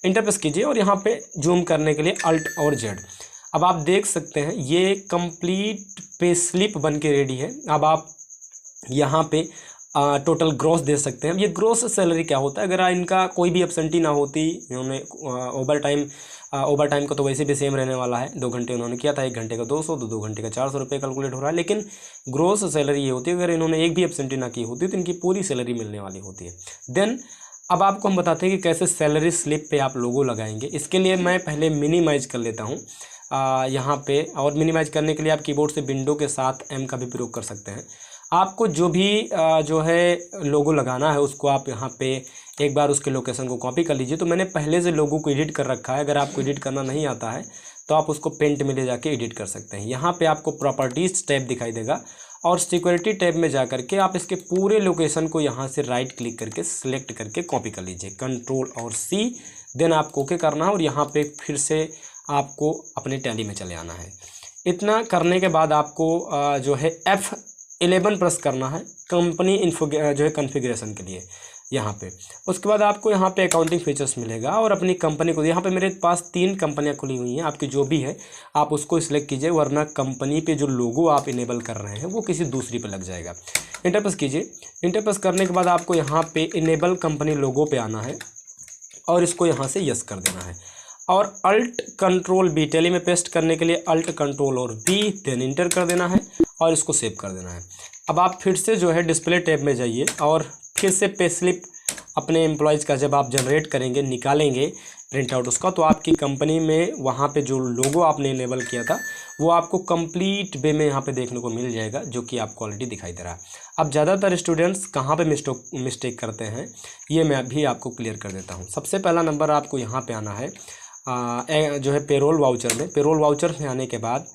इंटर प्रेस कीजिए और यहाँ पे जूम करने के लिए अल्ट और जेड। अब आप देख सकते हैं ये कंप्लीट पे स्लिप बन के रेडी है। अब आप यहाँ पे टोटल ग्रॉस दे सकते हैं। ये ग्रॉस सैलरी क्या होता है, अगर इनका कोई भी एब्सेंटी ना होती, इन्होंने ओवर टाइम का तो वैसे भी सेम रहने वाला है, 2 घंटे उन्होंने किया था, 1 घंटे का 200, तो 2 घंटे का 400 रुपये कैलकुलेट हो रहा है। लेकिन ग्रॉस सैलरी ये होती है अगर इन्होंने एक भी एब्सेंटी ना की होती तो इनकी पूरी सैलरी मिलने वाली होती है। देन अब आपको हम बताते हैं कि कैसे सैलरी स्लिप पे आप लोगो लगाएंगे। इसके लिए मैं पहले मिनिमाइज कर लेता हूँ यहाँ पे, और मिनिमाइज करने के लिए आप कीबोर्ड से विंडो के साथ M का भी प्रयोग कर सकते हैं। आपको जो भी जो है लोगो लगाना है उसको आप यहाँ पे एक बार उसके लोकेशन को कॉपी कर लीजिए। तो मैंने पहले से लोगो को एडिट कर रखा है, अगर आपको एडिट करना नहीं आता है तो आप उसको पेंट में ले जाके एडिट कर सकते हैं। यहाँ पे आपको प्रॉपर्टीज़ टैब दिखाई देगा और सिक्योरिटी टैब में जा करके आप इसके पूरे लोकेशन को यहाँ से राइट क्लिक करके सिलेक्ट करके कॉपी कर लीजिए, कंट्रोल और C। देन आपको ओके करना है और यहाँ पे फिर से आपको अपने टैली में चले आना है। इतना करने के बाद आपको जो है F11 प्रेस करना है कंपनी इन्फो जो है कॉन्फ़िगरेशन के लिए यहाँ पे। उसके बाद आपको यहाँ पे अकाउंटिंग फीचर्स मिलेगा और अपनी कंपनी को, यहाँ पे मेरे पास 3 कंपनियाँ खुली हुई हैं, आपकी जो भी है आप उसको सिलेक्ट कीजिए, वरना कंपनी पे जो लोगो आप इनेबल कर रहे हैं वो किसी दूसरी पे लग जाएगा। इंटर प्रेस कीजिए। इंटर प्रेस करने के बाद आपको यहाँ पे इनेबल कंपनी लोगो पे आना है और इसको यहाँ से यस कर देना है और अल्ट कंट्रोल B, टैली में पेस्ट करने के लिए अल्ट कंट्रोल और B, देन इंटर कर देना है और इसको सेव कर देना है। अब आप फिर से जो है डिस्प्ले टैब में जाइए और फिर से पे स्लिप अपने एम्प्लॉयज़ का जब आप जनरेट करेंगे, निकालेंगे प्रिंट आउट उसका, तो आपकी कंपनी में वहाँ पे जो लोगो आपने इनेबल किया था वो आपको कंप्लीट वे में यहाँ पे देखने को मिल जाएगा, जो कि आपको ऑलरेडी दिखाई दे रहा है। अब ज़्यादातर स्टूडेंट्स कहाँ पे मिस्टेक करते हैं ये मैं अभी आपको क्लियर कर देता हूँ। सबसे पहला नंबर आपको यहाँ पर आना है जो है पेरोल वाउचर में। पेरोल वाउचर में आने के बाद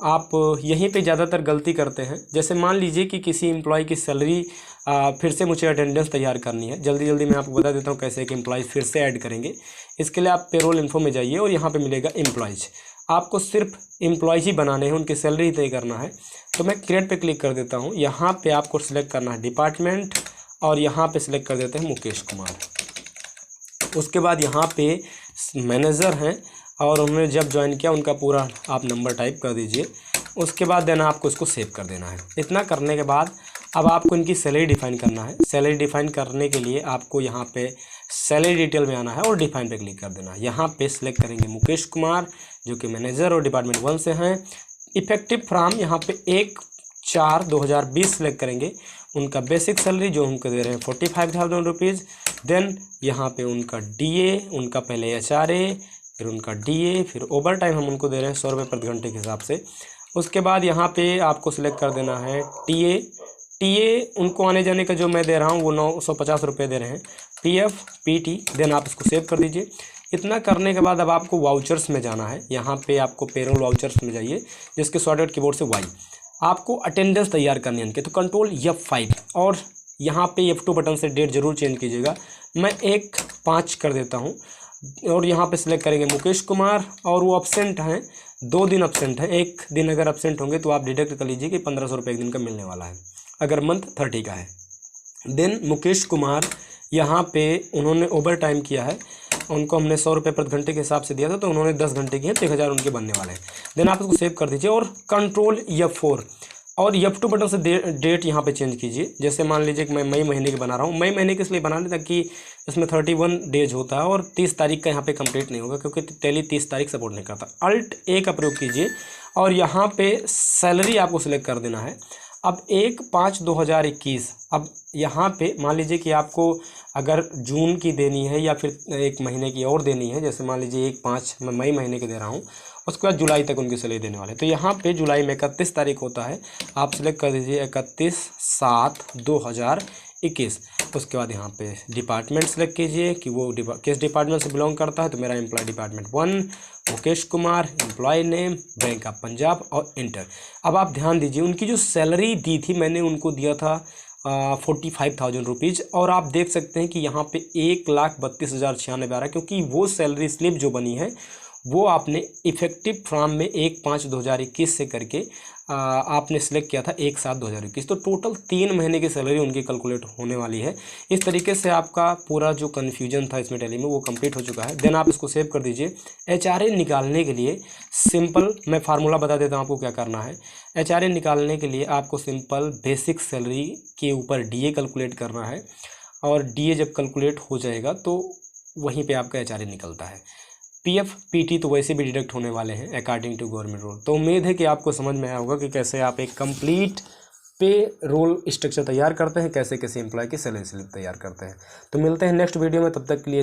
आप यहीं पे ज़्यादातर गलती करते हैं। जैसे मान लीजिए कि किसी एम्प्लॉय की सैलरी फिर से मुझे अटेंडेंस तैयार करनी है, जल्दी मैं आपको बता देता हूँ कैसे कि एम्प्लॉय फिर से ऐड करेंगे। इसके लिए आप पेरोल इन्फो में जाइए और यहाँ पे मिलेगा एम्प्लॉयज़। आपको सिर्फ एम्प्लॉयज़ ही बनाने हैं, उनकी सैलरी तय करना है। तो मैं क्रिएट पे क्लिक कर देता हूँ। यहाँ पे आपको सिलेक्ट करना है डिपार्टमेंट और यहाँ पे सिलेक्ट कर देते हैं मुकेश कुमार। उसके बाद यहाँ पे मैनेजर हैं और उन्होंने जब ज्वाइन किया उनका पूरा आप नंबर टाइप कर दीजिए। उसके बाद देना आपको इसको सेव कर देना है। इतना करने के बाद अब आपको इनकी सैलरी डिफाइन करना है। सैलरी डिफाइन करने के लिए आपको यहाँ पे सैलरी डिटेल में आना है और डिफाइन पे क्लिक कर देना है। यहाँ पे सिलेक्ट करेंगे मुकेश कुमार जो कि मैनेजर और डिपार्टमेंट 1 से हैं। इफेक्टिव फ्रॉम यहाँ पे 1/4/2020 सिलेक्ट करेंगे। उनका बेसिक सैलरी जो उनको दे रहे हैं 45,000 रुपीज़। देन यहाँ पे उनका DA, उनका पहले HRA, फिर उनका DA, फिर ओवर टाइम हम उनको दे रहे हैं 100 रुपये प्रति घंटे के हिसाब से। उसके बाद यहाँ पे आपको सिलेक्ट कर देना है TA उनको आने जाने का जो मैं दे रहा हूँ वो 950 रुपये दे रहे हैं। PF PT, देन आप इसको सेव कर दीजिए। इतना करने के बाद अब आपको वाउचर्स में जाना है। यहाँ पे आपको पेरोल वाउचर्स में जाइए, जिसके शॉर्टकट कीबोर्ड से Y। आपको अटेंडेंस तैयार करनी है इनके, तो कंट्रोल F5 और यहाँ पे F2 बटन से डेट ज़रूर चेंज कीजिएगा। मैं 1/5 कर देता हूँ और यहाँ पे सिलेक्ट करेंगे मुकेश कुमार और वो अब्सेंट हैं, 2 दिन अब्सेंट हैं। 1 दिन अगर अब्सेंट होंगे तो आप डिडक्ट कर लीजिए कि 1500 रुपये एक दिन का मिलने वाला है अगर मंथ 30 का है। देन मुकेश कुमार यहाँ पे उन्होंने ओवर टाइम किया है, उनको हमने 100 रुपये प्रति घंटे के हिसाब से दिया था, तो उन्होंने 10 घंटे किए, तो 1000 उनके बनने वाले हैं। देन आप इसको सेव कर दीजिए और कंट्रोल F4 और F2 बटन से डेट यहाँ पे चेंज कीजिए। जैसे मान लीजिए कि मैं मई महीने की बना रहा हूँ। मई महीने के इसलिए बना लें ताकि इसमें 31 डेज होता है और 30 तारीख का यहाँ पे कंप्लीट नहीं होगा, क्योंकि टैली 30 तारीख सपोर्ट नहीं करता। Alt A का प्रयोग कीजिए और यहाँ पे सैलरी आपको सिलेक्ट कर देना है। अब 1/5/2021, अब यहाँ पे मान लीजिए कि आपको अगर जून की देनी है या फिर 1 महीने की और देनी है, जैसे मान लीजिए 1/5 मैं मई महीने के दे रहा हूँ, उसके बाद जुलाई तक उनकी सैलरी देने वाले, तो यहाँ पे जुलाई में 31 तारीख होता है, आप सिलेक्ट कर दीजिए 31/7/2021। उसके बाद यहाँ पे डिपार्टमेंट सेलेक्ट कीजिए कि वो किस डिपार्टमेंट से बिलोंग करता है, तो मेरा employ department 1 Mukesh Kumar, employ name bank of Punjab और इंटर। अब आप ध्यान दीजिए उनकी जो सैलरी दी थी मैंने उनको दिया था 45,000 रुपीज़ और आप देख सकते हैं कि यहाँ पे 1,32,096 आ रहा है, क्योंकि वो सैलरी स्लिप जो बनी है वो आपने इफेक्टिव फ्रॉम में 1/5/2021 से करके आपने सिलेक्ट किया था 1/7/2021, तो टोटल 3 महीने की सैलरी उनकी कैलकुलेट होने वाली है। इस तरीके से आपका पूरा जो कन्फ्यूजन था इसमें टैली में वो कंप्लीट हो चुका है। देन आप इसको सेव कर दीजिए। HRA निकालने के लिए सिंपल मैं फार्मूला बता देता हूँ आपको क्या करना है। HRA निकालने के लिए आपको सिंपल बेसिक सैलरी के ऊपर DA कैलकुलेट करना है, और DA जब कैलकुलेट हो जाएगा तो वहीं पे आपका HRA निकलता है। PF PT तो वैसे भी डिडक्ट होने वाले हैं अकॉर्डिंग टू गवर्नमेंट रूल। तो उम्मीद है कि आपको समझ में आया होगा कि कैसे आप एक कंप्लीट पे रोल स्ट्रक्चर तैयार करते हैं, कैसे कैसे एम्प्लॉय की सैलरी स्लिप तैयार करते हैं। तो मिलते हैं नेक्स्ट वीडियो में, तब तक के लिए